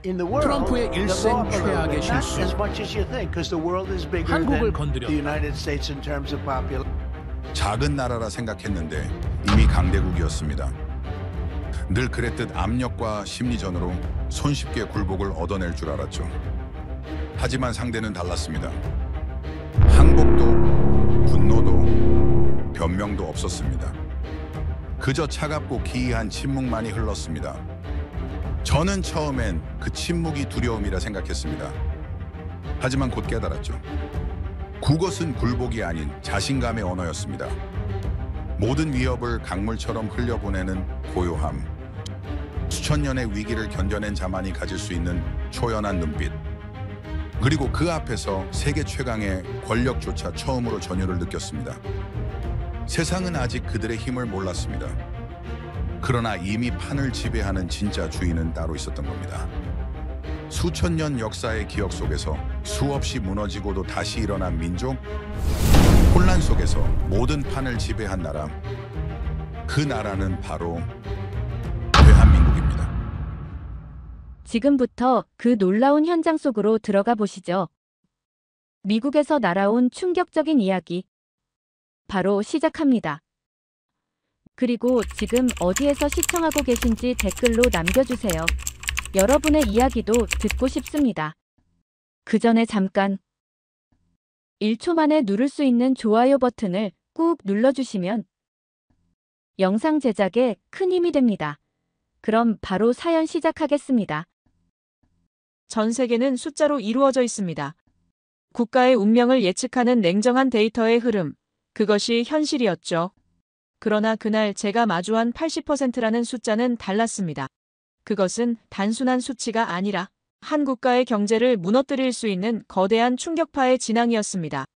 in the world 트럼프의 that 일생 go up a little 최악의 bit. Not 실수. as much as you think, because the world is bigger 한국을 than 건드렸다. the United States in terms of population. 작은 나라라 생각했는데 이미 강대국이었습니다. 늘 그랬듯 압력과 심리전으로 손쉽게 굴복을 얻어낼 줄 알았죠. 하지만 상대는 달랐습니다. 항복도, 분노도, 변명도 없었습니다. 그저 차갑고 기이한 침묵만이 흘렀습니다. 저는 처음엔 그 침묵이 두려움이라 생각했습니다. 하지만 곧 깨달았죠. 그것은 굴복이 아닌 자신감의 언어였습니다. 모든 위협을 강물처럼 흘려보내는 고요함, 수천 년의 위기를 견뎌낸 자만이 가질 수 있는 초연한 눈빛, 그리고 그 앞에서 세계 최강의 권력조차 처음으로 전율을 느꼈습니다. 세상은 아직 그들의 힘을 몰랐습니다. 그러나 이미 판을 지배하는 진짜 주인은 따로 있었던 겁니다. 수천 년 역사의 기억 속에서 수없이 무너지고도 다시 일어난 민족, 혼란 속에서 모든 판을 지배한 나라, 그 나라는 바로 대한민국입니다. 지금부터 그 놀라운 현장 속으로 들어가 보시죠. 미국에서 날아온 충격적인 이야기. 바로 시작합니다. 그리고 지금 어디에서 시청하고 계신지 댓글로 남겨주세요. 여러분의 이야기도 듣고 싶습니다. 그 전에 잠깐 1초 만에 누를 수 있는 좋아요 버튼을 꾹 눌러주시면 영상 제작에 큰 힘이 됩니다. 그럼 바로 사연 시작하겠습니다. 전 세계는 숫자로 이루어져 있습니다. 국가의 운명을 예측하는 냉정한 데이터의 흐름, 그것이 현실이었죠. 그러나 그날 제가 마주한 80%라는 숫자는 달랐습니다. 그것은 단순한 수치가 아니라 한 국가의 경제를 무너뜨릴 수 있는 거대한 충격파의 진앙이었습니다.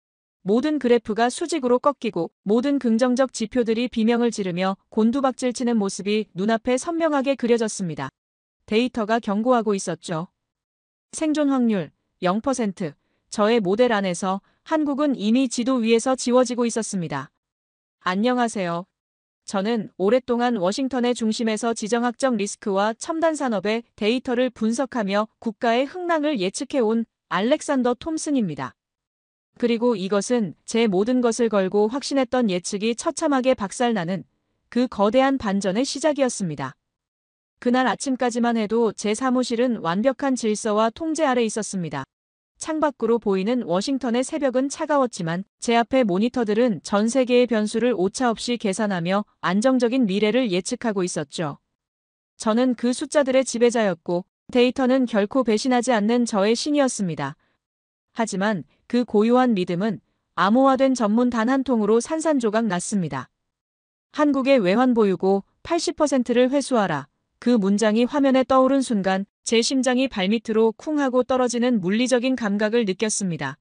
모든 그래프가 수직으로 꺾이고 모든 긍정적 지표들이 비명을 지르며 곤두박질치는 모습이 눈앞에 선명하게 그려졌습니다. 데이터가 경고하고 있었죠. 생존 확률 0%, 저의 모델 안에서 한국은 이미 지도 위에서 지워지고 있었습니다. 안녕하세요. 저는 오랫동안 워싱턴의 중심에서 지정학적 리스크와 첨단 산업의 데이터를 분석하며 국가의 흥락을 예측해온 알렉산더 톰슨입니다. 그리고 이것은 제 모든 것을 걸고 확신했던 예측이 처참하게 박살나는 그 거대한 반전의 시작이었습니다. 그날 아침까지만 해도 제 사무실은 완벽한 질서와 통제 아래 있었습니다. 창밖으로 보이는 워싱턴의 새벽은 차가웠지만 제 앞의 모니터들은 전 세계의 변수를 오차없이 계산하며 안정적인 미래를 예측하고 있었죠. 저는 그 숫자들의 지배자였고 데이터는 결코 배신하지 않는 저의 신이었습니다. 하지만 그 고유한 믿음은 암호화된 전문 단 한 통으로 산산조각 났습니다. 한국의 외환 보유고 80%를 회수하라. 그 문장이 화면에 떠오른 순간 제 심장이 발밑으로 쿵 하고 떨어지는 물리적인 감각을 느꼈습니다.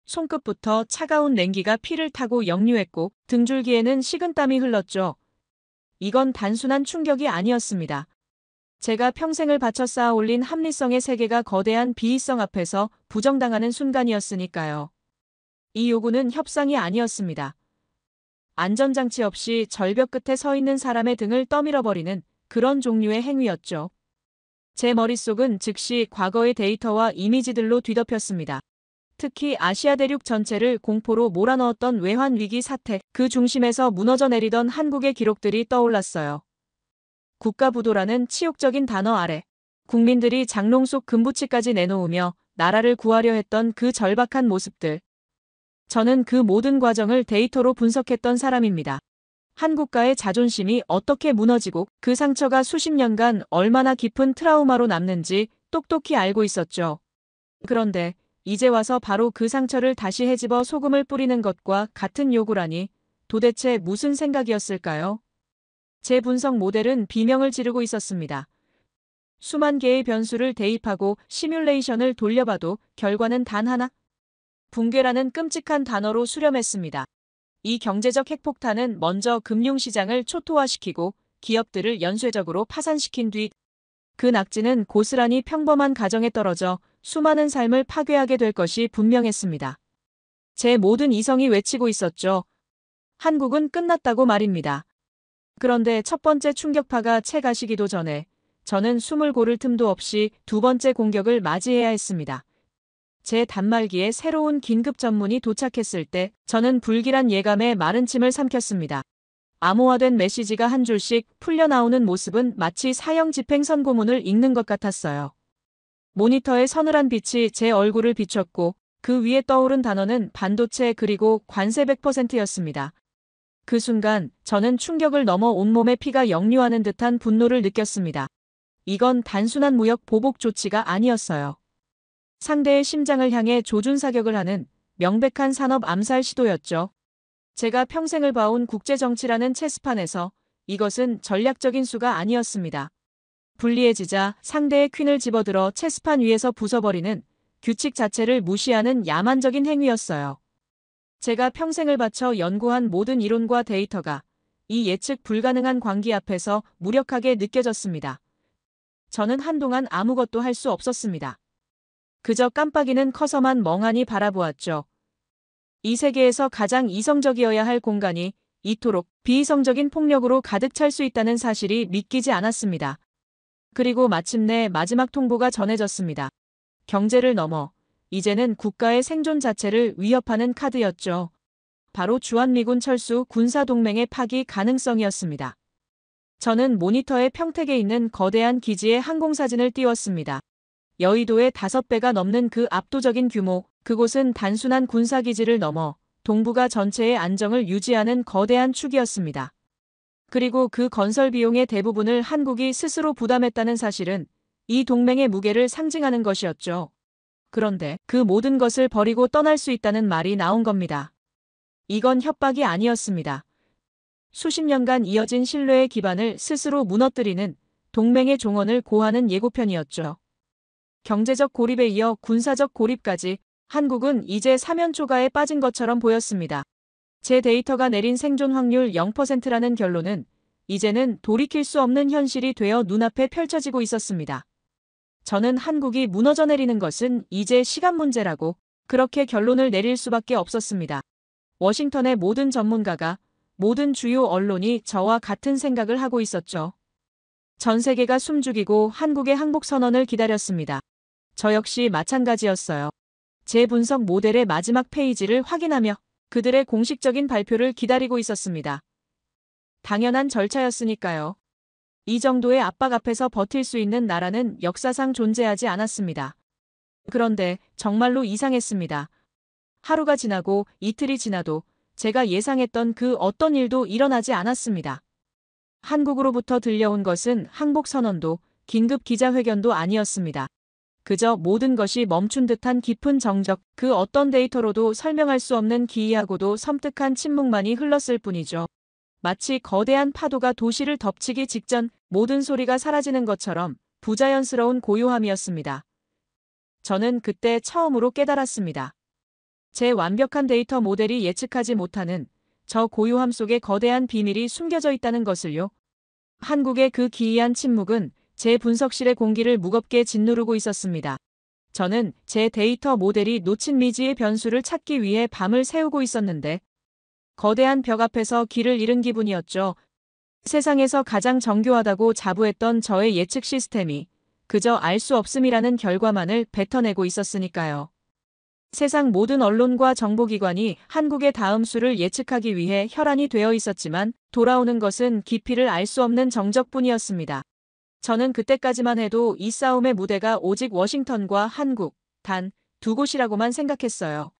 손끝부터 차가운 냉기가 피를 타고 역류했고 등줄기에는 식은땀이 흘렀죠. 이건 단순한 충격이 아니었습니다. 제가 평생을 바쳐 쌓아 올린 합리성의 세계가 거대한 비이성 앞에서 부정당하는 순간이었으니까요. 이 요구는 협상이 아니었습니다. 안전장치 없이 절벽 끝에 서 있는 사람의 등을 떠밀어버리는 그런 종류의 행위였죠. 제 머릿속은 즉시 과거의 데이터와 이미지들로 뒤덮였습니다. 특히 아시아 대륙 전체를 공포로 몰아넣었던 외환위기 사태, 그 중심에서 무너져 내리던 한국의 기록들이 떠올랐어요. 국가부도라는 치욕적인 단어 아래 국민들이 장롱 속 금부치까지 내놓으며 나라를 구하려 했던 그 절박한 모습들. 저는 그 모든 과정을 데이터로 분석했던 사람입니다. 한 국가의 자존심이 어떻게 무너지고 그 상처가 수십 년간 얼마나 깊은 트라우마로 남는지 똑똑히 알고 있었죠. 그런데 이제 와서 바로 그 상처를 다시 헤집어 소금을 뿌리는 것과 같은 요구라니 도대체 무슨 생각이었을까요? 제 분석 모델은 비명을 지르고 있었습니다. 수만 개의 변수를 대입하고 시뮬레이션을 돌려봐도 결과는 단 하나? 붕괴라는 끔찍한 단어로 수렴했습니다. 이 경제적 핵폭탄은 먼저 금융시장을 초토화시키고 기업들을 연쇄적으로 파산시킨 뒤 그 낙지는 고스란히 평범한 가정에 떨어져 수많은 삶을 파괴하게 될 것이 분명했습니다. 제 모든 이성이 외치고 있었죠. 한국은 끝났다고 말입니다. 그런데 첫 번째 충격파가 채 가시기도 전에 저는 숨을 고를 틈도 없이 두 번째 공격을 맞이해야 했습니다. 제 단말기에 새로운 긴급 전문이 도착했을 때 저는 불길한 예감에 마른 침을 삼켰습니다. 암호화된 메시지가 한 줄씩 풀려나오는 모습은 마치 사형 집행 선고문을 읽는 것 같았어요. 모니터의 서늘한 빛이 제 얼굴을 비췄고 그 위에 떠오른 단어는 반도체 그리고 관세 100%였습니다. 그 순간 저는 충격을 넘어 온몸에 피가 역류하는 듯한 분노를 느꼈습니다. 이건 단순한 무역 보복 조치가 아니었어요. 상대의 심장을 향해 조준 사격을 하는 명백한 산업 암살 시도였죠. 제가 평생을 봐온 국제정치라는 체스판에서 이것은 전략적인 수가 아니었습니다. 불리해지자 상대의 퀸을 집어들어 체스판 위에서 부숴버리는 규칙 자체를 무시하는 야만적인 행위였어요. 제가 평생을 바쳐 연구한 모든 이론과 데이터가 이 예측 불가능한 광기 앞에서 무력하게 느껴졌습니다. 저는 한동안 아무것도 할 수 없었습니다. 그저 깜빡이는 커서만 멍하니 바라보았죠. 이 세계에서 가장 이성적이어야 할 공간이 이토록 비이성적인 폭력으로 가득 찰 수 있다는 사실이 믿기지 않았습니다. 그리고 마침내 마지막 통보가 전해졌습니다. 경제를 넘어 이제는 국가의 생존 자체를 위협하는 카드였죠. 바로 주한미군 철수 군사동맹의 파기 가능성이었습니다. 저는 모니터의 평택에 있는 거대한 기지의 항공사진을 띄웠습니다. 여의도의 5배가 넘는 그 압도적인 규모, 그곳은 단순한 군사기지를 넘어 동북아 전체의 안정을 유지하는 거대한 축이었습니다. 그리고 그 건설 비용의 대부분을 한국이 스스로 부담했다는 사실은 이 동맹의 무게를 상징하는 것이었죠. 그런데 그 모든 것을 버리고 떠날 수 있다는 말이 나온 겁니다. 이건 협박이 아니었습니다. 수십 년간 이어진 신뢰의 기반을 스스로 무너뜨리는 동맹의 종언을 고하는 예고편이었죠. 경제적 고립에 이어 군사적 고립까지 한국은 이제 사면초가에 빠진 것처럼 보였습니다. 제 데이터가 내린 생존 확률 0%라는 결론은 이제는 돌이킬 수 없는 현실이 되어 눈앞에 펼쳐지고 있었습니다. 저는 한국이 무너져 내리는 것은 이제 시간 문제라고 그렇게 결론을 내릴 수밖에 없었습니다. 워싱턴의 모든 전문가가, 모든 주요 언론이 저와 같은 생각을 하고 있었죠. 전 세계가 숨죽이고 한국의 항복 선언을 기다렸습니다. 저 역시 마찬가지였어요. 제 분석 모델의 마지막 페이지를 확인하며 그들의 공식적인 발표를 기다리고 있었습니다. 당연한 절차였으니까요. 이 정도의 압박 앞에서 버틸 수 있는 나라는 역사상 존재하지 않았습니다. 그런데 정말로 이상했습니다. 하루가 지나고 이틀이 지나도 제가 예상했던 그 어떤 일도 일어나지 않았습니다. 한국으로부터 들려온 것은 항복 선언도 긴급 기자회견도 아니었습니다. 그저 모든 것이 멈춘 듯한 깊은 정적, 그 어떤 데이터로도 설명할 수 없는 기이하고도 섬뜩한 침묵만이 흘렀을 뿐이죠. 마치 거대한 파도가 도시를 덮치기 직전 모든 소리가 사라지는 것처럼 부자연스러운 고요함이었습니다. 저는 그때 처음으로 깨달았습니다. 제 완벽한 데이터 모델이 예측하지 못하는 저 고요함 속에 거대한 비밀이 숨겨져 있다는 것을요. 한국의 그 기이한 침묵은 제 분석실의 공기를 무겁게 짓누르고 있었습니다. 저는 제 데이터 모델이 놓친 미지의 변수를 찾기 위해 밤을 새우고 있었는데 거대한 벽 앞에서 길을 잃은 기분이었죠. 세상에서 가장 정교하다고 자부했던 저의 예측 시스템이 그저 알 수 없음이라는 결과만을 뱉어내고 있었으니까요. 세상 모든 언론과 정보기관이 한국의 다음 수를 예측하기 위해 혈안이 되어 있었지만 돌아오는 것은 깊이를 알 수 없는 정적뿐이었습니다. 저는 그때까지만 해도 이 싸움의 무대가 오직 워싱턴과 한국, 단 두 곳이라고만 생각했어요.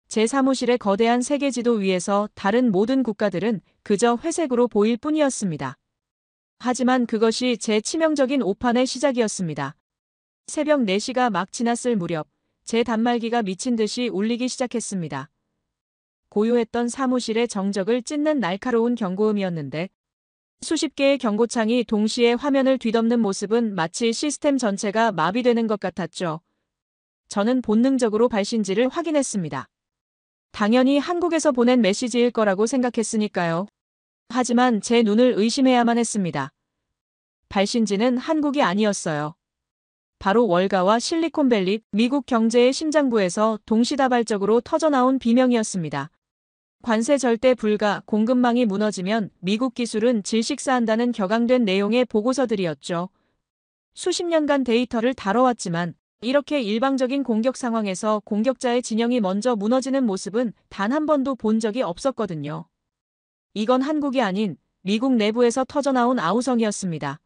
제 사무실의 거대한 세계지도 위에서 다른 모든 국가들은 그저 회색으로 보일 뿐이었습니다. 하지만 그것이 제 치명적인 오판의 시작이었습니다. 새벽 4시가 막 지났을 무렵 제 단말기가 미친 듯이 울리기 시작했습니다. 고요했던 사무실의 정적을 찢는 날카로운 경고음이었는데 수십 개의 경고창이 동시에 화면을 뒤덮는 모습은 마치 시스템 전체가 마비되는 것 같았죠. 저는 본능적으로 발신지를 확인했습니다. 당연히 한국에서 보낸 메시지일 거라고 생각했으니까요. 하지만 제 눈을 의심해야만 했습니다. 발신지는 한국이 아니었어요. 바로 월가와 실리콘밸리, 미국 경제의 심장부에서 동시다발적으로 터져나온 비명이었습니다. 관세 절대 불가, 공급망이 무너지면 미국 기술은 질식사한다는 격앙된 내용의 보고서들이었죠. 수십 년간 데이터를 다뤄왔지만 이렇게 일방적인 공격 상황에서 공격자의 진영이 먼저 무너지는 모습은 단 한 번도 본 적이 없었거든요. 이건 한국이 아닌 미국 내부에서 터져나온 아우성이었습니다.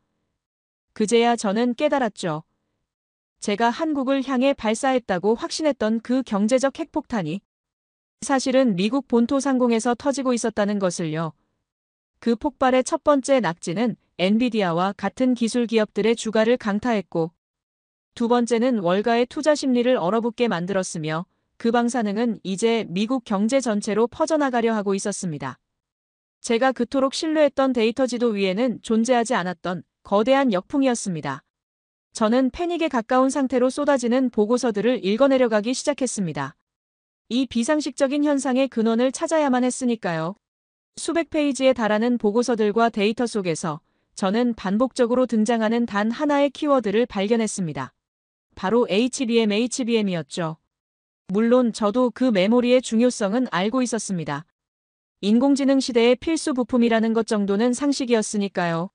그제야 저는 깨달았죠. 제가 한국을 향해 발사했다고 확신했던 그 경제적 핵폭탄이 사실은 미국 본토 상공에서 터지고 있었다는 것을요. 그 폭발의 첫 번째 낙지는 엔비디아와 같은 기술 기업들의 주가를 강타했고, 두 번째는 월가의 투자 심리를 얼어붙게 만들었으며, 그 방사능은 이제 미국 경제 전체로 퍼져나가려 하고 있었습니다. 제가 그토록 신뢰했던 데이터 지도 위에는 존재하지 않았던 거대한 역풍이었습니다. 저는 패닉에 가까운 상태로 쏟아지는 보고서들을 읽어내려가기 시작했습니다. 이 비상식적인 현상의 근원을 찾아야만 했으니까요. 수백 페이지에 달하는 보고서들과 데이터 속에서 저는 반복적으로 등장하는 단 하나의 키워드를 발견했습니다. 바로 HBM이었죠. 물론 저도 그 메모리의 중요성은 알고 있었습니다. 인공지능 시대의 필수 부품이라는 것 정도는 상식이었으니까요.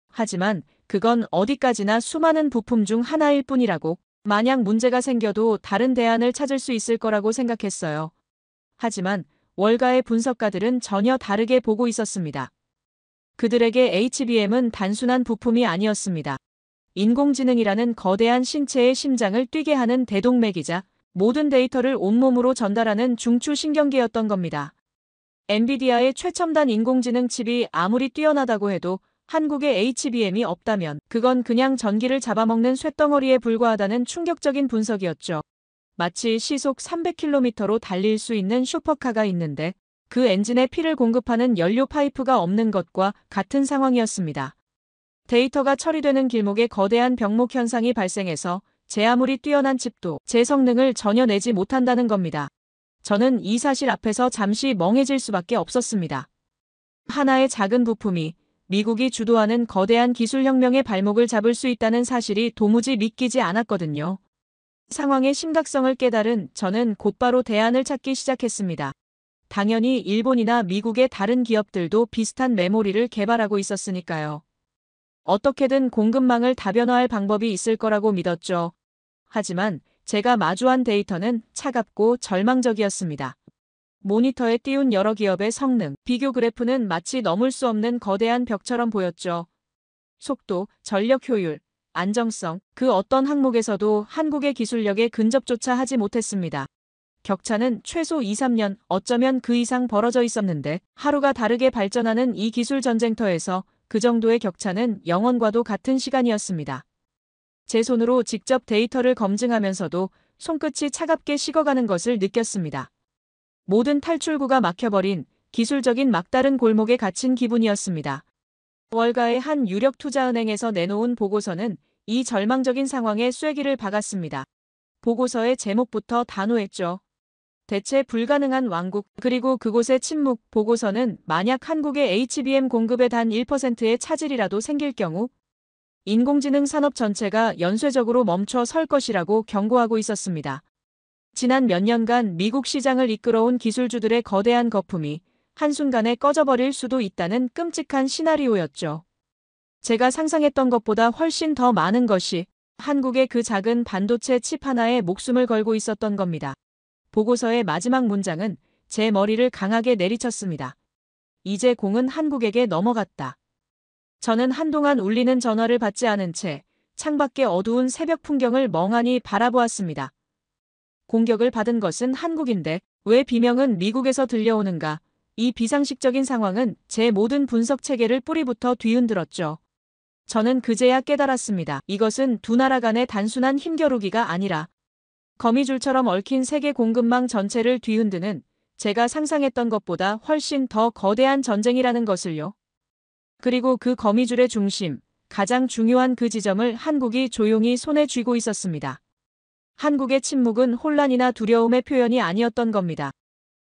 하지만 그건 어디까지나 수많은 부품 중 하나일 뿐이라고, 만약 문제가 생겨도 다른 대안을 찾을 수 있을 거라고 생각했어요. 하지만 월가의 분석가들은 전혀 다르게 보고 있었습니다. 그들에게 HBM은 단순한 부품이 아니었습니다. 인공지능이라는 거대한 신체의 심장을 뛰게 하는 대동맥이자 모든 데이터를 온몸으로 전달하는 중추신경계였던 겁니다. 엔비디아의 최첨단 인공지능 칩이 아무리 뛰어나다고 해도 한국에 HBM이 없다면 그건 그냥 전기를 잡아먹는 쇳덩어리에 불과하다는 충격적인 분석이었죠. 마치 시속 300km로 달릴 수 있는 슈퍼카가 있는데 그 엔진에 피를 공급하는 연료 파이프가 없는 것과 같은 상황이었습니다. 데이터가 처리되는 길목에 거대한 병목 현상이 발생해서 제 아무리 뛰어난 칩도 제 성능을 전혀 내지 못한다는 겁니다. 저는 이 사실 앞에서 잠시 멍해질 수밖에 없었습니다. 하나의 작은 부품이 미국이 주도하는 거대한 기술혁명의 발목을 잡을 수 있다는 사실이 도무지 믿기지 않았거든요. 상황의 심각성을 깨달은 저는 곧바로 대안을 찾기 시작했습니다. 당연히 일본이나 미국의 다른 기업들도 비슷한 메모리를 개발하고 있었으니까요. 어떻게든 공급망을 다변화할 방법이 있을 거라고 믿었죠. 하지만 제가 마주한 데이터는 차갑고 절망적이었습니다. 모니터에 띄운 여러 기업의 성능, 비교 그래프는 마치 넘을 수 없는 거대한 벽처럼 보였죠. 속도, 전력 효율, 안정성, 그 어떤 항목에서도 한국의 기술력에 근접조차 하지 못했습니다. 격차는 최소 2~3년, 어쩌면 그 이상 벌어져 있었는데 하루가 다르게 발전하는 이 기술 전쟁터에서 그 정도의 격차는 영원과도 같은 시간이었습니다. 제 손으로 직접 데이터를 검증하면서도 손끝이 차갑게 식어가는 것을 느꼈습니다. 모든 탈출구가 막혀버린 기술적인 막다른 골목에 갇힌 기분이었습니다. 월가의 한 유력 투자은행에서 내놓은 보고서는 이 절망적인 상황에 쐐기를 박았습니다. 보고서의 제목부터 단호했죠. 대체 불가능한 왕국, 그리고 그곳의 침묵. 보고서는 만약 한국의 HBM 공급의 단 1%의 차질이라도 생길 경우 인공지능 산업 전체가 연쇄적으로 멈춰 설 것이라고 경고하고 있었습니다. 지난 몇 년간 미국 시장을 이끌어온 기술주들의 거대한 거품이 한순간에 꺼져버릴 수도 있다는 끔찍한 시나리오였죠. 제가 상상했던 것보다 훨씬 더 많은 것이 한국의 그 작은 반도체 칩 하나에 목숨을 걸고 있었던 겁니다. 보고서의 마지막 문장은 제 머리를 강하게 내리쳤습니다. 이제 공은 한국에게 넘어갔다. 저는 한동안 울리는 전화를 받지 않은 채 창밖의 어두운 새벽 풍경을 멍하니 바라보았습니다. 공격을 받은 것은 한국인데 왜 비명은 미국에서 들려오는가? 이 비상식적인 상황은 제 모든 분석 체계를 뿌리부터 뒤흔들었죠. 저는 그제야 깨달았습니다. 이것은 두 나라 간의 단순한 힘겨루기가 아니라 거미줄처럼 얽힌 세계 공급망 전체를 뒤흔드는, 제가 상상했던 것보다 훨씬 더 거대한 전쟁이라는 것을요. 그리고 그 거미줄의 중심, 가장 중요한 그 지점을 한국이 조용히 손에 쥐고 있었습니다. 한국의 침묵은 혼란이나 두려움의 표현이 아니었던 겁니다.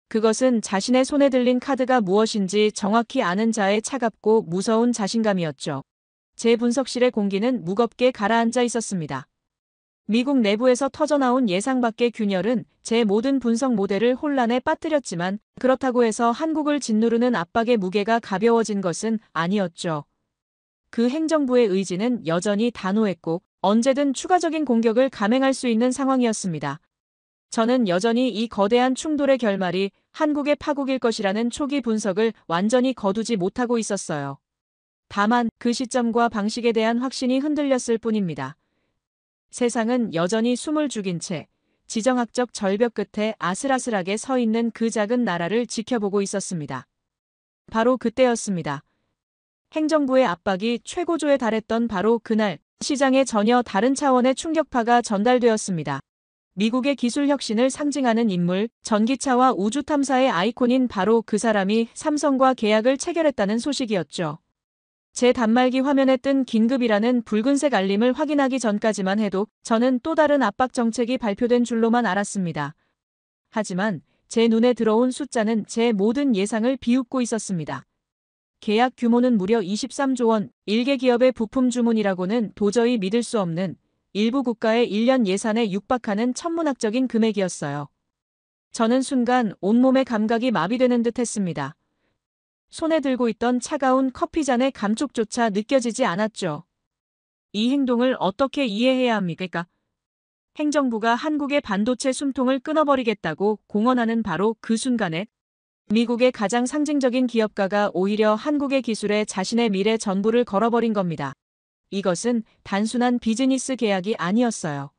그것은 자신의 손에 들린 카드가 무엇인지 정확히 아는 자의 차갑고 무서운 자신감이었죠. 제 분석실의 공기는 무겁게 가라앉아 있었습니다. 미국 내부에서 터져나온 예상 밖의 균열은 제 모든 분석 모델을 혼란에 빠뜨렸지만 그렇다고 해서 한국을 짓누르는 압박의 무게가 가벼워진 것은 아니었죠. 그 행정부의 의지는 여전히 단호했고 언제든 추가적인 공격을 감행할 수 있는 상황이었습니다. 저는 여전히 이 거대한 충돌의 결말이 한국의 파국일 것이라는 초기 분석을 완전히 거두지 못하고 있었어요. 다만 그 시점과 방식에 대한 확신이 흔들렸을 뿐입니다. 세상은 여전히 숨을 죽인 채 지정학적 절벽 끝에 아슬아슬하게 서 있는 그 작은 나라를 지켜보고 있었습니다. 바로 그때였습니다. 행정부의 압박이 최고조에 달했던 바로 그날, 시장에 전혀 다른 차원의 충격파가 전달되었습니다. 미국의 기술 혁신을 상징하는 인물, 전기차와 우주 탐사의 아이콘인 바로 그 사람이 삼성과 계약을 체결했다는 소식이었죠. 제 단말기 화면에 뜬 긴급이라는 붉은색 알림을 확인하기 전까지만 해도 저는 또 다른 압박 정책이 발표된 줄로만 알았습니다. 하지만 제 눈에 들어온 숫자는 제 모든 예상을 비웃고 있었습니다. 계약 규모는 무려 23조 원, 일개 기업의 부품 주문이라고는 도저히 믿을 수 없는 일부 국가의 1년 예산에 육박하는 천문학적인 금액이었어요. 저는 순간 온몸의 감각이 마비되는 듯 했습니다. 손에 들고 있던 차가운 커피잔의 감촉조차 느껴지지 않았죠. 이 행동을 어떻게 이해해야 합니까? 행정부가 한국의 반도체 숨통을 끊어버리겠다고 공언하는 바로 그 순간에 미국의 가장 상징적인 기업가가 오히려 한국의 기술에 자신의 미래 전부를 걸어버린 겁니다. 이것은 단순한 비즈니스 계약이 아니었어요.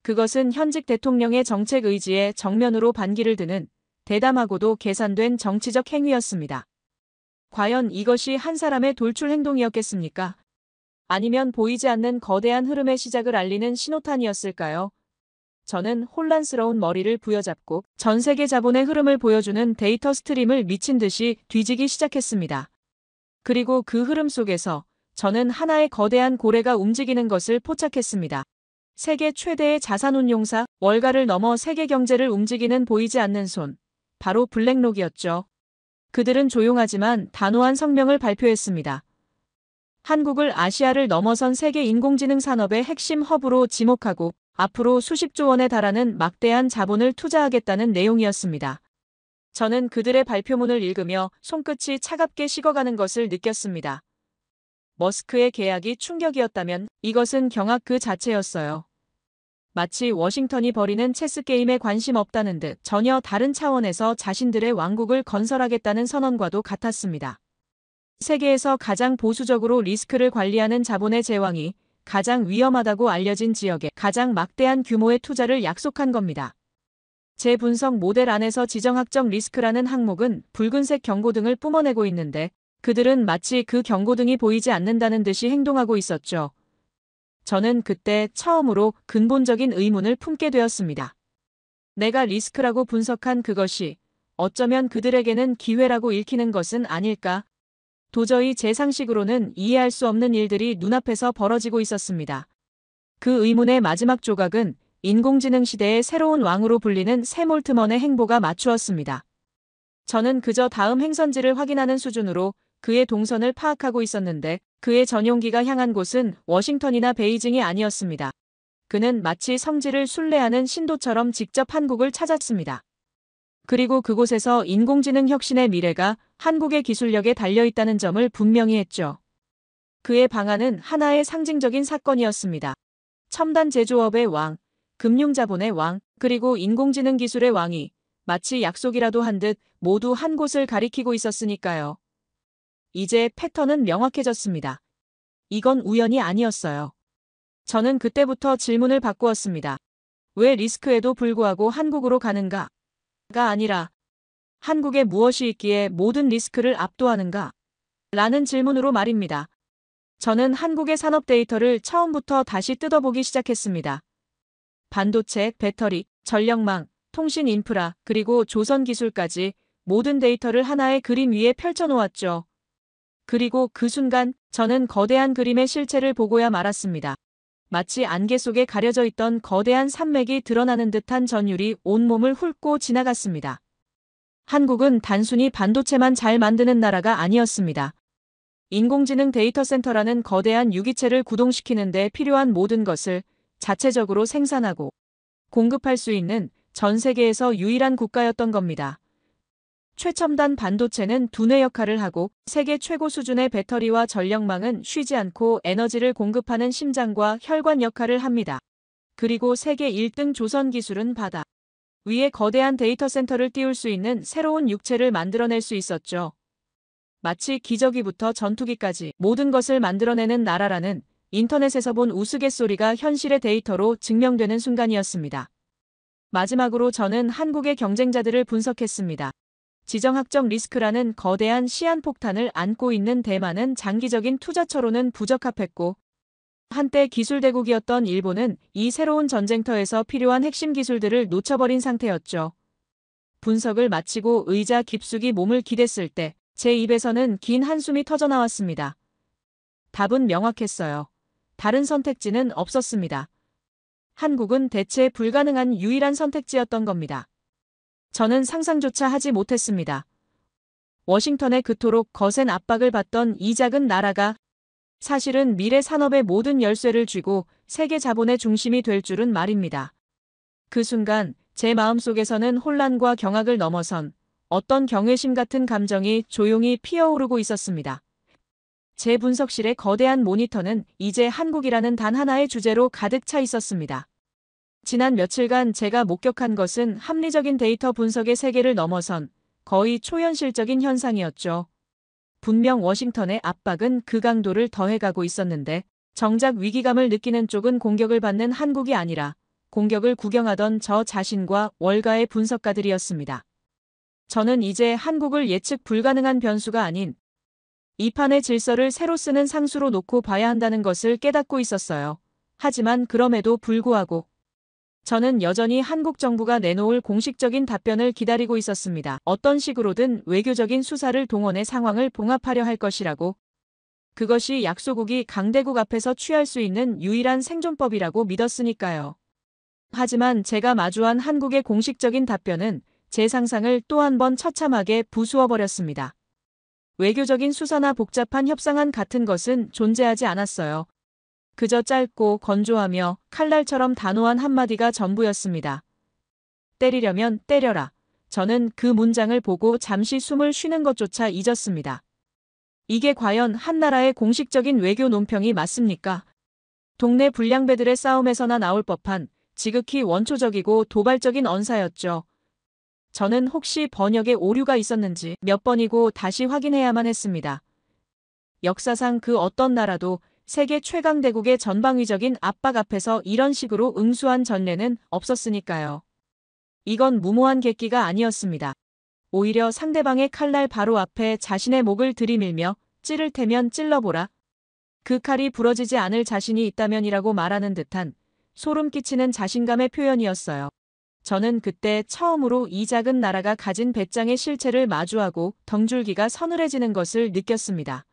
그것은 현직 대통령의 정책 의지에 정면으로 반기를 드는 대담하고도 계산된 정치적 행위였습니다. 과연 이것이 한 사람의 돌출 행동이었겠습니까? 아니면 보이지 않는 거대한 흐름의 시작을 알리는 신호탄이었을까요? 저는 혼란스러운 머리를 부여잡고 전 세계 자본의 흐름을 보여주는 데이터 스트림을 미친 듯이 뒤지기 시작했습니다. 그리고 그 흐름 속에서 저는 하나의 거대한 고래가 움직이는 것을 포착했습니다. 세계 최대의 자산운용사, 월가를 넘어 세계 경제를 움직이는 보이지 않는 손. 바로 블랙록이었죠. 그들은 조용하지만 단호한 성명을 발표했습니다. 한국을 아시아를 넘어선 세계 인공지능 산업의 핵심 허브로 지목하고 앞으로 수십조 원에 달하는 막대한 자본을 투자하겠다는 내용이었습니다. 저는 그들의 발표문을 읽으며 손끝이 차갑게 식어가는 것을 느꼈습니다. 머스크의 계약이 충격이었다면 이것은 경악 그 자체였어요. 마치 워싱턴이 벌이는 체스게임에 관심 없다는 듯 전혀 다른 차원에서 자신들의 왕국을 건설하겠다는 선언과도 같았습니다. 세계에서 가장 보수적으로 리스크를 관리하는 자본의 제왕이 가장 위험하다고 알려진 지역에 가장 막대한 규모의 투자를 약속한 겁니다. 제 분석 모델 안에서 지정학적 리스크라는 항목은 붉은색 경고등을 뿜어내고 있는데 그들은 마치 그 경고등이 보이지 않는다는 듯이 행동하고 있었죠. 저는 그때 처음으로 근본적인 의문을 품게 되었습니다. 내가 리스크라고 분석한 그것이 어쩌면 그들에게는 기회라고 읽히는 것은 아닐까? 도저히 제 상식으로는 이해할 수 없는 일들이 눈앞에서 벌어지고 있었습니다. 그 의문의 마지막 조각은 인공지능 시대의 새로운 왕으로 불리는 샘 올트먼의 행보가 맞추었습니다. 저는 그저 다음 행선지를 확인하는 수준으로 그의 동선을 파악하고 있었는데 그의 전용기가 향한 곳은 워싱턴이나 베이징이 아니었습니다. 그는 마치 성지를 순례하는 신도처럼 직접 한국을 찾았습니다. 그리고 그곳에서 인공지능 혁신의 미래가 한국의 기술력에 달려있다는 점을 분명히 했죠. 그의 방안은 하나의 상징적인 사건이었습니다. 첨단 제조업의 왕, 금융자본의 왕, 그리고 인공지능 기술의 왕이 마치 약속이라도 한 듯 모두 한 곳을 가리키고 있었으니까요. 이제 패턴은 명확해졌습니다. 이건 우연이 아니었어요. 저는 그때부터 질문을 바꾸었습니다. 왜 리스크에도 불구하고 한국으로 가는가? 가 아니라 한국에 무엇이 있기에 모든 리스크를 압도하는가? 라는 질문으로 말입니다. 저는 한국의 산업 데이터를 처음부터 다시 뜯어보기 시작했습니다. 반도체, 배터리, 전력망, 통신 인프라, 그리고 조선 기술까지 모든 데이터를 하나의 그림 위에 펼쳐놓았죠. 그리고 그 순간 저는 거대한 그림의 실체를 보고야 말았습니다. 마치 안개 속에 가려져 있던 거대한 산맥이 드러나는 듯한 전율이 온몸을 훑고 지나갔습니다. 한국은 단순히 반도체만 잘 만드는 나라가 아니었습니다. 인공지능 데이터 센터라는 거대한 유기체를 구동시키는 데 필요한 모든 것을 자체적으로 생산하고 공급할 수 있는 전 세계에서 유일한 국가였던 겁니다. 최첨단 반도체는 두뇌 역할을 하고 세계 최고 수준의 배터리와 전력망은 쉬지 않고 에너지를 공급하는 심장과 혈관 역할을 합니다. 그리고 세계 1등 조선 기술은 바다 위에 거대한 데이터 센터를 띄울 수 있는 새로운 육체를 만들어낼 수 있었죠. 마치 기저귀부터 전투기까지 모든 것을 만들어내는 나라라는 인터넷에서 본 우스갯소리가 현실의 데이터로 증명되는 순간이었습니다. 마지막으로 저는 한국의 경쟁자들을 분석했습니다. 지정학적 리스크라는 거대한 시한폭탄을 안고 있는 대만은 장기적인 투자처로는 부적합했고 한때 기술대국이었던 일본은 이 새로운 전쟁터에서 필요한 핵심 기술들을 놓쳐버린 상태였죠. 분석을 마치고 의자 깊숙이 몸을 기댔을 때 제 입에서는 긴 한숨이 터져나왔습니다. 답은 명확했어요. 다른 선택지는 없었습니다. 한국은 대체 불가능한 유일한 선택지였던 겁니다. 저는 상상조차 하지 못했습니다. 워싱턴에 그토록 거센 압박을 받던 이 작은 나라가 사실은 미래 산업의 모든 열쇠를 쥐고 세계 자본의 중심이 될 줄은 말입니다. 그 순간 제 마음속에서는 혼란과 경악을 넘어선 어떤 경외심 같은 감정이 조용히 피어오르고 있었습니다. 제 분석실의 거대한 모니터는 이제 한국이라는 단 하나의 주제로 가득 차 있었습니다. 지난 며칠간 제가 목격한 것은 합리적인 데이터 분석의 세계를 넘어선 거의 초현실적인 현상이었죠. 분명 워싱턴의 압박은 그 강도를 더해가고 있었는데 정작 위기감을 느끼는 쪽은 공격을 받는 한국이 아니라 공격을 구경하던 저 자신과 월가의 분석가들이었습니다. 저는 이제 한국을 예측 불가능한 변수가 아닌 이 판의 질서를 새로 쓰는 상수로 놓고 봐야 한다는 것을 깨닫고 있었어요. 하지만 그럼에도 불구하고 저는 여전히 한국 정부가 내놓을 공식적인 답변을 기다리고 있었습니다. 어떤 식으로든 외교적인 수사를 동원해 상황을 봉합하려 할 것이라고. 그것이 약소국이 강대국 앞에서 취할 수 있는 유일한 생존법이라고 믿었으니까요. 하지만 제가 마주한 한국의 공식적인 답변은 제 상상을 또 한 번 처참하게 부수어버렸습니다. 외교적인 수사나 복잡한 협상안 같은 것은 존재하지 않았어요. 그저 짧고 건조하며 칼날처럼 단호한 한마디가 전부였습니다. 때리려면 때려라. 저는 그 문장을 보고 잠시 숨을 쉬는 것조차 잊었습니다. 이게 과연 한 나라의 공식적인 외교 논평이 맞습니까? 동네 불량배들의 싸움에서나 나올 법한 지극히 원초적이고 도발적인 언사였죠. 저는 혹시 번역에 오류가 있었는지 몇 번이고 다시 확인해야만 했습니다. 역사상 그 어떤 나라도 세계 최강대국의 전방위적인 압박 앞에서 이런 식으로 응수한 전례는 없었으니까요. 이건 무모한 객기가 아니었습니다. 오히려 상대방의 칼날 바로 앞에 자신의 목을 들이밀며 찌를 테면 찔러보라. 그 칼이 부러지지 않을 자신이 있다면이라고 말하는 듯한 소름 끼치는 자신감의 표현이었어요. 저는 그때 처음으로 이 작은 나라가 가진 배짱의 실체를 마주하고 덩줄기가 서늘해지는 것을 느꼈습니다.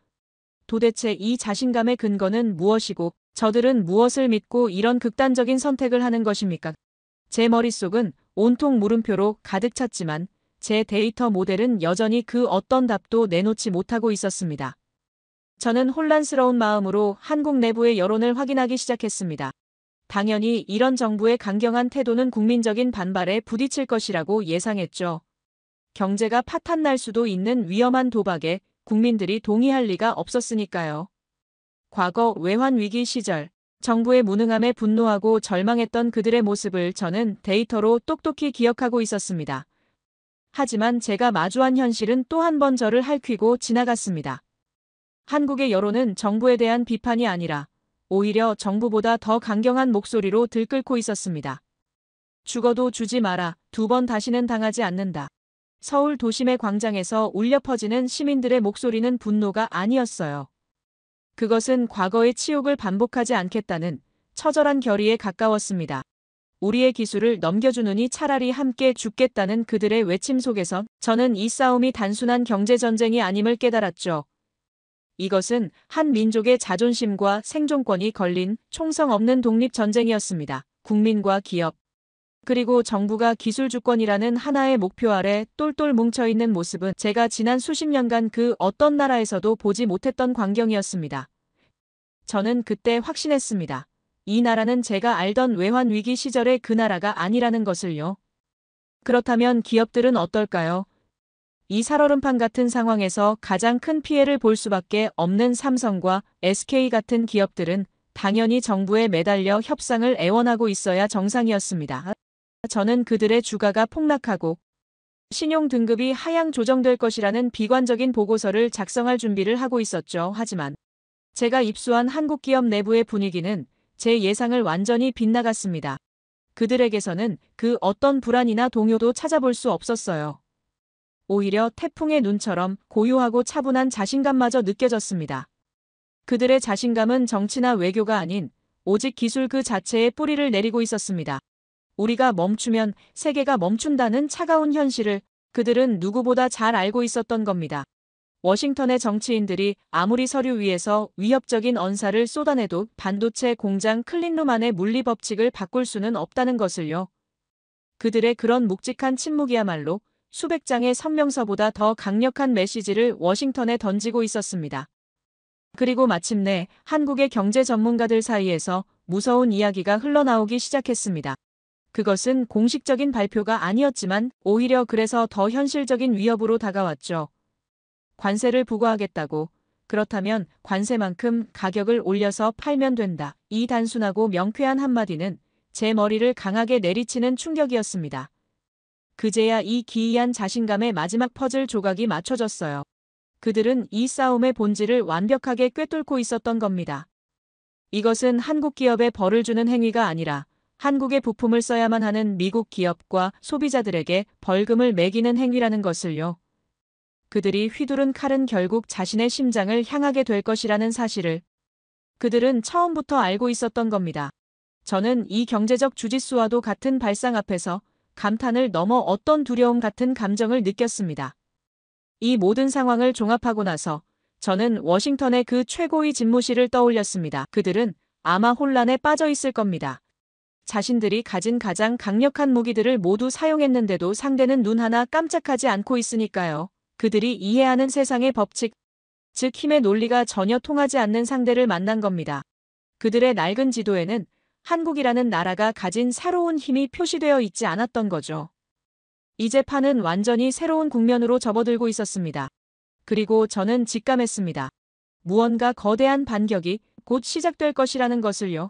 도대체 이 자신감의 근거는 무엇이고 저들은 무엇을 믿고 이런 극단적인 선택을 하는 것입니까? 제 머릿속은 온통 물음표로 가득 찼지만 제 데이터 모델은 여전히 그 어떤 답도 내놓지 못하고 있었습니다. 저는 혼란스러운 마음으로 한국 내부의 여론을 확인하기 시작했습니다. 당연히 이런 정부의 강경한 태도는 국민적인 반발에 부딪힐 것이라고 예상했죠. 경제가 파탄날 수도 있는 위험한 도박에 국민들이 동의할 리가 없었으니까요. 과거 외환위기 시절 정부의 무능함에 분노하고 절망했던 그들의 모습을 저는 데이터로 똑똑히 기억하고 있었습니다. 하지만 제가 마주한 현실은 또 한 번 저를 핥히고 지나갔습니다. 한국의 여론은 정부에 대한 비판이 아니라 오히려 정부보다 더 강경한 목소리로 들끓고 있었습니다. 죽어도 주지 마라. 2번 다시는 당하지 않는다. 서울 도심의 광장에서 울려 퍼지는 시민들의 목소리는 분노가 아니었어요. 그것은 과거의 치욕을 반복하지 않겠다는 처절한 결의에 가까웠습니다. 우리의 기술을 넘겨주느니 차라리 함께 죽겠다는 그들의 외침 속에서 저는 이 싸움이 단순한 경제전쟁이 아님을 깨달았죠. 이것은 한 민족의 자존심과 생존권이 걸린 총성 없는 독립전쟁이었습니다. 국민과 기업, 그리고 정부가 기술주권이라는 하나의 목표 아래 똘똘 뭉쳐있는 모습은 제가 지난 수십 년간 그 어떤 나라에서도 보지 못했던 광경이었습니다. 저는 그때 확신했습니다. 이 나라는 제가 알던 외환위기 시절의 그 나라가 아니라는 것을요. 그렇다면 기업들은 어떨까요? 이 살얼음판 같은 상황에서 가장 큰 피해를 볼 수밖에 없는 삼성과 SK 같은 기업들은 당연히 정부에 매달려 협상을 애원하고 있어야 정상이었습니다. 저는 그들의 주가가 폭락하고 신용 등급이 하향 조정될 것이라는 비관적인 보고서를 작성할 준비를 하고 있었죠. 하지만 제가 입수한 한국 기업 내부의 분위기는 제 예상을 완전히 빗나갔습니다. 그들에게서는 그 어떤 불안이나 동요도 찾아볼 수 없었어요. 오히려 태풍의 눈처럼 고요하고 차분한 자신감마저 느껴졌습니다. 그들의 자신감은 정치나 외교가 아닌 오직 기술 그 자체에 뿌리를 내리고 있었습니다. 우리가 멈추면 세계가 멈춘다는 차가운 현실을 그들은 누구보다 잘 알고 있었던 겁니다. 워싱턴의 정치인들이 아무리 서류 위에서 위협적인 언사를 쏟아내도 반도체 공장 클린룸 안의 물리 법칙을 바꿀 수는 없다는 것을요. 그들의 그런 묵직한 침묵이야말로 수백 장의 성명서보다 더 강력한 메시지를 워싱턴에 던지고 있었습니다. 그리고 마침내 한국의 경제 전문가들 사이에서 무서운 이야기가 흘러나오기 시작했습니다. 그것은 공식적인 발표가 아니었지만 오히려 그래서 더 현실적인 위협으로 다가왔죠. 관세를 부과하겠다고. 그렇다면 관세만큼 가격을 올려서 팔면 된다. 이 단순하고 명쾌한 한마디는 제 머리를 강하게 내리치는 충격이었습니다. 그제야 이 기이한 자신감의 마지막 퍼즐 조각이 맞춰졌어요. 그들은 이 싸움의 본질을 완벽하게 꿰뚫고 있었던 겁니다. 이것은 한국 기업에 벌을 주는 행위가 아니라 한국의 부품을 써야만 하는 미국 기업과 소비자들에게 벌금을 매기는 행위라는 것을요. 그들이 휘두른 칼은 결국 자신의 심장을 향하게 될 것이라는 사실을 그들은 처음부터 알고 있었던 겁니다. 저는 이 경제적 주짓수와도 같은 발상 앞에서 감탄을 넘어 어떤 두려움 같은 감정을 느꼈습니다. 이 모든 상황을 종합하고 나서 저는 워싱턴의 그 최고위 집무실을 떠올렸습니다. 그들은 아마 혼란에 빠져 있을 겁니다. 자신들이 가진 가장 강력한 무기들을 모두 사용했는데도 상대는 눈 하나 깜짝하지 않고 있으니까요. 그들이 이해하는 세상의 법칙, 즉 힘의 논리가 전혀 통하지 않는 상대를 만난 겁니다. 그들의 낡은 지도에는 한국이라는 나라가 가진 새로운 힘이 표시되어 있지 않았던 거죠. 이제 판은 완전히 새로운 국면으로 접어들고 있었습니다. 그리고 저는 직감했습니다. 무언가 거대한 반격이 곧 시작될 것이라는 것을요.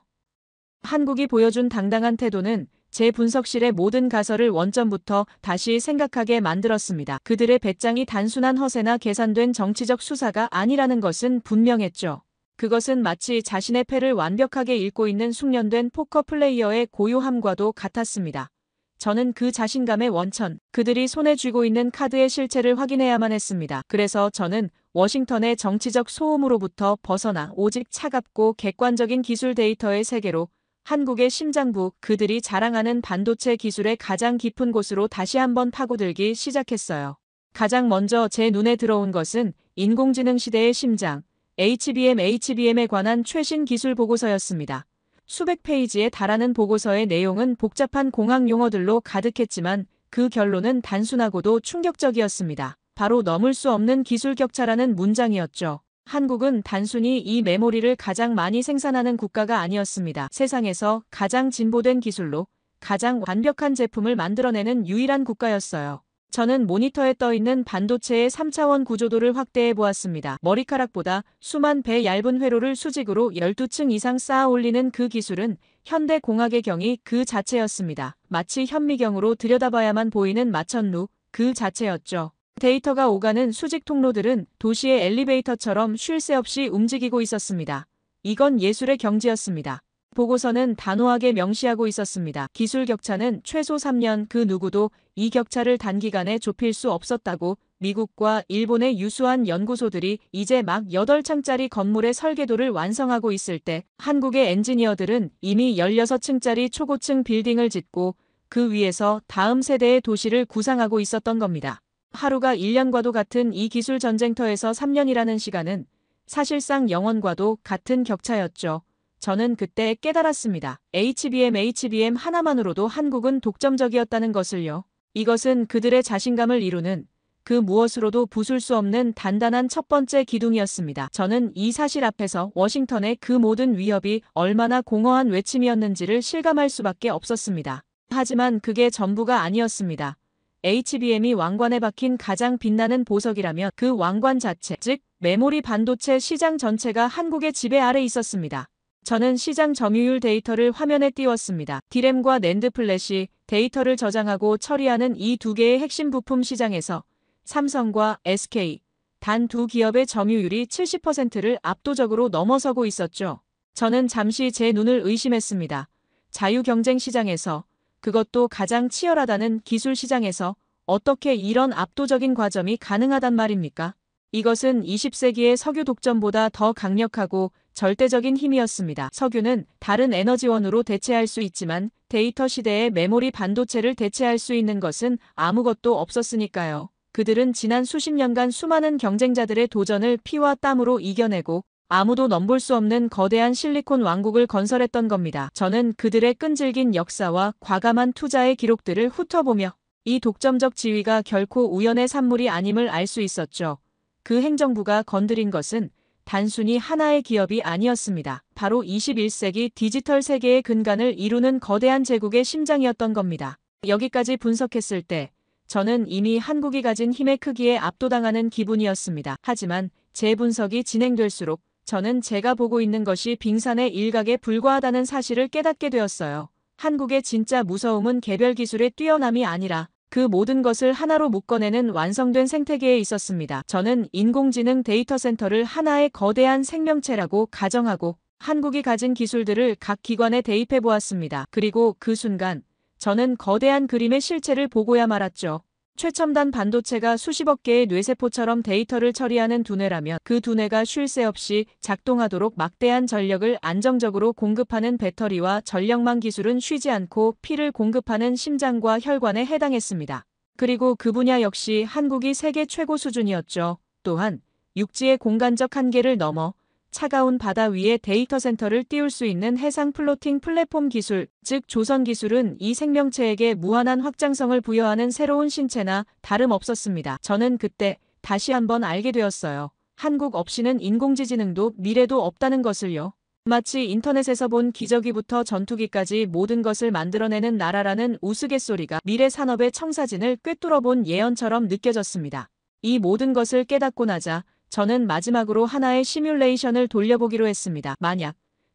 한국이 보여준 당당한 태도는 제 분석실의 모든 가설을 원점부터 다시 생각하게 만들었습니다. 그들의 배짱이 단순한 허세나 계산된 정치적 수사가 아니라는 것은 분명했죠. 그것은 마치 자신의 패를 완벽하게 읽고 있는 숙련된 포커 플레이어의 고요함과도 같았습니다. 저는 그 자신감의 원천, 그들이 손에 쥐고 있는 카드의 실체를 확인해야만 했습니다. 그래서 저는 워싱턴의 정치적 소음으로부터 벗어나 오직 차갑고 객관적인 기술 데이터의 세계로 한국의 심장부, 그들이 자랑하는 반도체 기술의 가장 깊은 곳으로 다시 한번 파고들기 시작했어요. 가장 먼저 제 눈에 들어온 것은 인공지능 시대의 심장, HBM에 관한 최신 기술 보고서였습니다. 수백 페이지에 달하는 보고서의 내용은 복잡한 공학 용어들로 가득했지만 그 결론은 단순하고도 충격적이었습니다. 바로 넘을 수 없는 기술 격차라는 문장이었죠. 한국은 단순히 이 메모리를 가장 많이 생산하는 국가가 아니었습니다. 세상에서 가장 진보된 기술로 가장 완벽한 제품을 만들어내는 유일한 국가였어요. 저는 모니터에 떠있는 반도체의 3차원 구조도를 확대해 보았습니다. 머리카락보다 수만 배 얇은 회로를 수직으로 12층 이상 쌓아 올리는 그 기술은 현대 공학의 경이 그 자체였습니다. 마치 현미경으로 들여다봐야만 보이는 마천루 그 자체였죠. 데이터가 오가는 수직 통로들은 도시의 엘리베이터처럼 쉴 새 없이 움직이고 있었습니다. 이건 예술의 경지였습니다. 보고서는 단호하게 명시하고 있었습니다. 기술 격차는 최소 3년, 그 누구도 이 격차를 단기간에 좁힐 수 없었다고. 미국과 일본의 유수한 연구소들이 이제 막 8층짜리 건물의 설계도를 완성하고 있을 때 한국의 엔지니어들은 이미 16층짜리 초고층 빌딩을 짓고 그 위에서 다음 세대의 도시를 구상하고 있었던 겁니다. 하루가 1년과도 같은 이 기술 전쟁터에서 3년이라는 시간은 사실상 영원과도 같은 격차였죠. 저는 그때 깨달았습니다. HBM 하나만으로도 한국은 독점적이었다는 것을요. 이것은 그들의 자신감을 이루는 그 무엇으로도 부술 수 없는 단단한 첫 번째 기둥이었습니다. 저는 이 사실 앞에서 워싱턴의 그 모든 위협이 얼마나 공허한 외침이었는지를 실감할 수밖에 없었습니다. 하지만 그게 전부가 아니었습니다. HBM이 왕관에 박힌 가장 빛나는 보석이라면 그 왕관 자체, 즉 메모리 반도체 시장 전체가 한국의 지배 아래 있었습니다. 저는 시장 점유율 데이터를 화면에 띄웠습니다. D램과 낸드 플래시, 데이터를 저장하고 처리하는 이 두 개의 핵심 부품 시장에서 삼성과 SK, 단 두 기업의 점유율이 70%를 압도적으로 넘어서고 있었죠. 저는 잠시 제 눈을 의심했습니다. 자유경쟁 시장에서, 그것도 가장 치열하다는 기술 시장에서 어떻게 이런 압도적인 과점이 가능하단 말입니까? 이것은 20세기의 석유 독점보다 더 강력하고 절대적인 힘이었습니다. 석유는 다른 에너지원으로 대체할 수 있지만 데이터 시대의 메모리 반도체를 대체할 수 있는 것은 아무것도 없었으니까요. 그들은 지난 수십 년간 수많은 경쟁자들의 도전을 피와 땀으로 이겨내고 아무도 넘볼 수 없는 거대한 실리콘 왕국을 건설했던 겁니다. 저는 그들의 끈질긴 역사와 과감한 투자의 기록들을 훑어보며 이 독점적 지위가 결코 우연의 산물이 아님을 알 수 있었죠. 그 행정부가 건드린 것은 단순히 하나의 기업이 아니었습니다. 바로 21세기 디지털 세계의 근간을 이루는 거대한 제국의 심장이었던 겁니다. 여기까지 분석했을 때 저는 이미 한국이 가진 힘의 크기에 압도당하는 기분이었습니다. 하지만 제 분석이 진행될수록 저는 제가 보고 있는 것이 빙산의 일각에 불과하다는 사실을 깨닫게 되었어요. 한국의 진짜 무서움은 개별 기술의 뛰어남이 아니라 그 모든 것을 하나로 묶어내는 완성된 생태계에 있었습니다. 저는 인공지능 데이터 센터를 하나의 거대한 생명체라고 가정하고 한국이 가진 기술들을 각 기관에 대입해 보았습니다. 그리고 그 순간 저는 거대한 그림의 실체를 보고야 말았죠. 최첨단 반도체가 수십억 개의 뇌세포처럼 데이터를 처리하는 두뇌라면 그 두뇌가 쉴 새 없이 작동하도록 막대한 전력을 안정적으로 공급하는 배터리와 전력망 기술은 쉬지 않고 피를 공급하는 심장과 혈관에 해당했습니다. 그리고 그 분야 역시 한국이 세계 최고 수준이었죠. 또한 육지의 공간적 한계를 넘어 차가운 바다 위에 데이터 센터를 띄울 수 있는 해상 플로팅 플랫폼 기술, 즉 조선 기술은 이 생명체에게 무한한 확장성을 부여하는 새로운 신체나 다름없었습니다. 저는 그때 다시 한번 알게 되었어요. 한국 없이는 인공지능도 미래도 없다는 것을요. 마치 인터넷에서 본 기저귀부터 전투기까지 모든 것을 만들어내는 나라라는 우스갯소리가 미래 산업의 청사진을 꿰뚫어본 예언처럼 느껴졌습니다. 이 모든 것을 깨닫고 나자 저는 마지막으로 하나의 시뮬레이션을 돌려보기로 했습니다.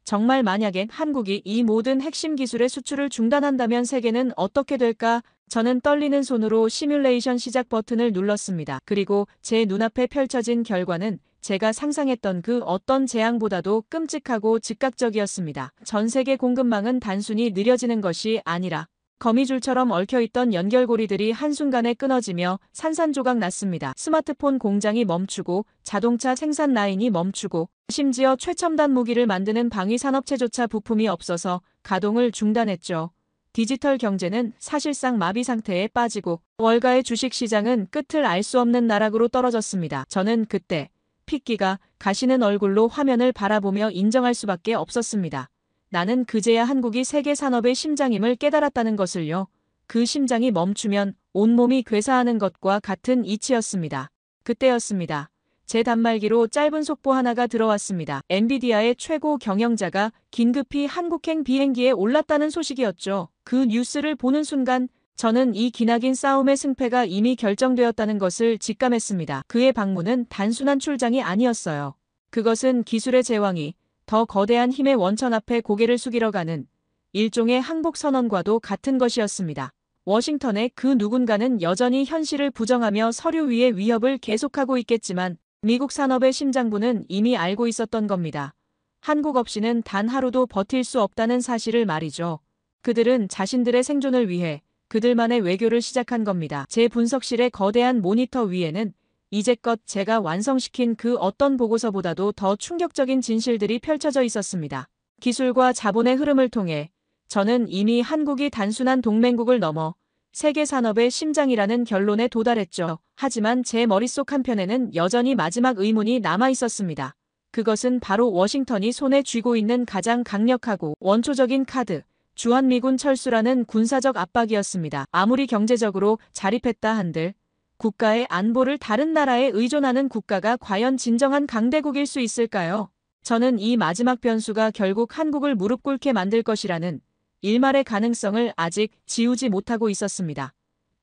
정말 만약에 한국이 이 모든 핵심 기술의 수출을 중단한다면 세계는 어떻게 될까? 저는 떨리는 손으로 시뮬레이션 시작 버튼을 눌렀습니다. 그리고 제 눈앞에 펼쳐진 결과는 제가 상상했던 그 어떤 재앙보다도 끔찍하고 즉각적이었습니다. 전 세계 공급망은 단순히 느려지는 것이 아니라 거미줄처럼 얽혀있던 연결고리들이 한순간에 끊어지며 산산조각 났습니다. 스마트폰 공장이 멈추고 자동차 생산 라인이 멈추고 심지어 최첨단 무기를 만드는 방위산업체조차 부품이 없어서 가동을 중단했죠. 디지털 경제는 사실상 마비 상태에 빠지고 월가의 주식시장은 끝을 알 수 없는 나락으로 떨어졌습니다. 저는 그때 핏기가 가시는 얼굴로 화면을 바라보며 인정할 수밖에 없었습니다. 나는 그제야 한국이 세계 산업의 심장임을 깨달았다는 것을요. 그 심장이 멈추면 온몸이 괴사하는 것과 같은 이치였습니다. 그때였습니다. 제 단말기로 짧은 속보 하나가 들어왔습니다. 엔비디아의 최고 경영자가 긴급히 한국행 비행기에 올랐다는 소식이었죠. 그 뉴스를 보는 순간 저는 이 기나긴 싸움의 승패가 이미 결정되었다는 것을 직감했습니다. 그의 방문은 단순한 출장이 아니었어요. 그것은 기술의 제왕이 더 거대한 힘의 원천 앞에 고개를 숙이러 가는 일종의 항복 선언과도 같은 것이었습니다. 워싱턴의 그 누군가는 여전히 현실을 부정하며 서류 위의 위협을 계속하고 있겠지만 미국 산업의 심장부는 이미 알고 있었던 겁니다. 한국 없이는 단 하루도 버틸 수 없다는 사실을 말이죠. 그들은 자신들의 생존을 위해 그들만의 외교를 시작한 겁니다. 제 분석실의 거대한 모니터 위에는 이제껏 제가 완성시킨 그 어떤 보고서보다도 더 충격적인 진실들이 펼쳐져 있었습니다. 기술과 자본의 흐름을 통해 저는 이미 한국이 단순한 동맹국을 넘어 세계 산업의 심장이라는 결론에 도달했죠. 하지만 제 머릿속 한편에는 여전히 마지막 의문이 남아 있었습니다. 그것은 바로 워싱턴이 손에 쥐고 있는 가장 강력하고 원초적인 카드, 주한미군 철수라는 군사적 압박이었습니다. 아무리 경제적으로 자립했다 한들 국가의 안보를 다른 나라에 의존하는 국가가 과연 진정한 강대국일 수 있을까요? 저는 이 마지막 변수가 결국 한국을 무릎 꿇게 만들 것이라는 일말의 가능성을 아직 지우지 못하고 있었습니다.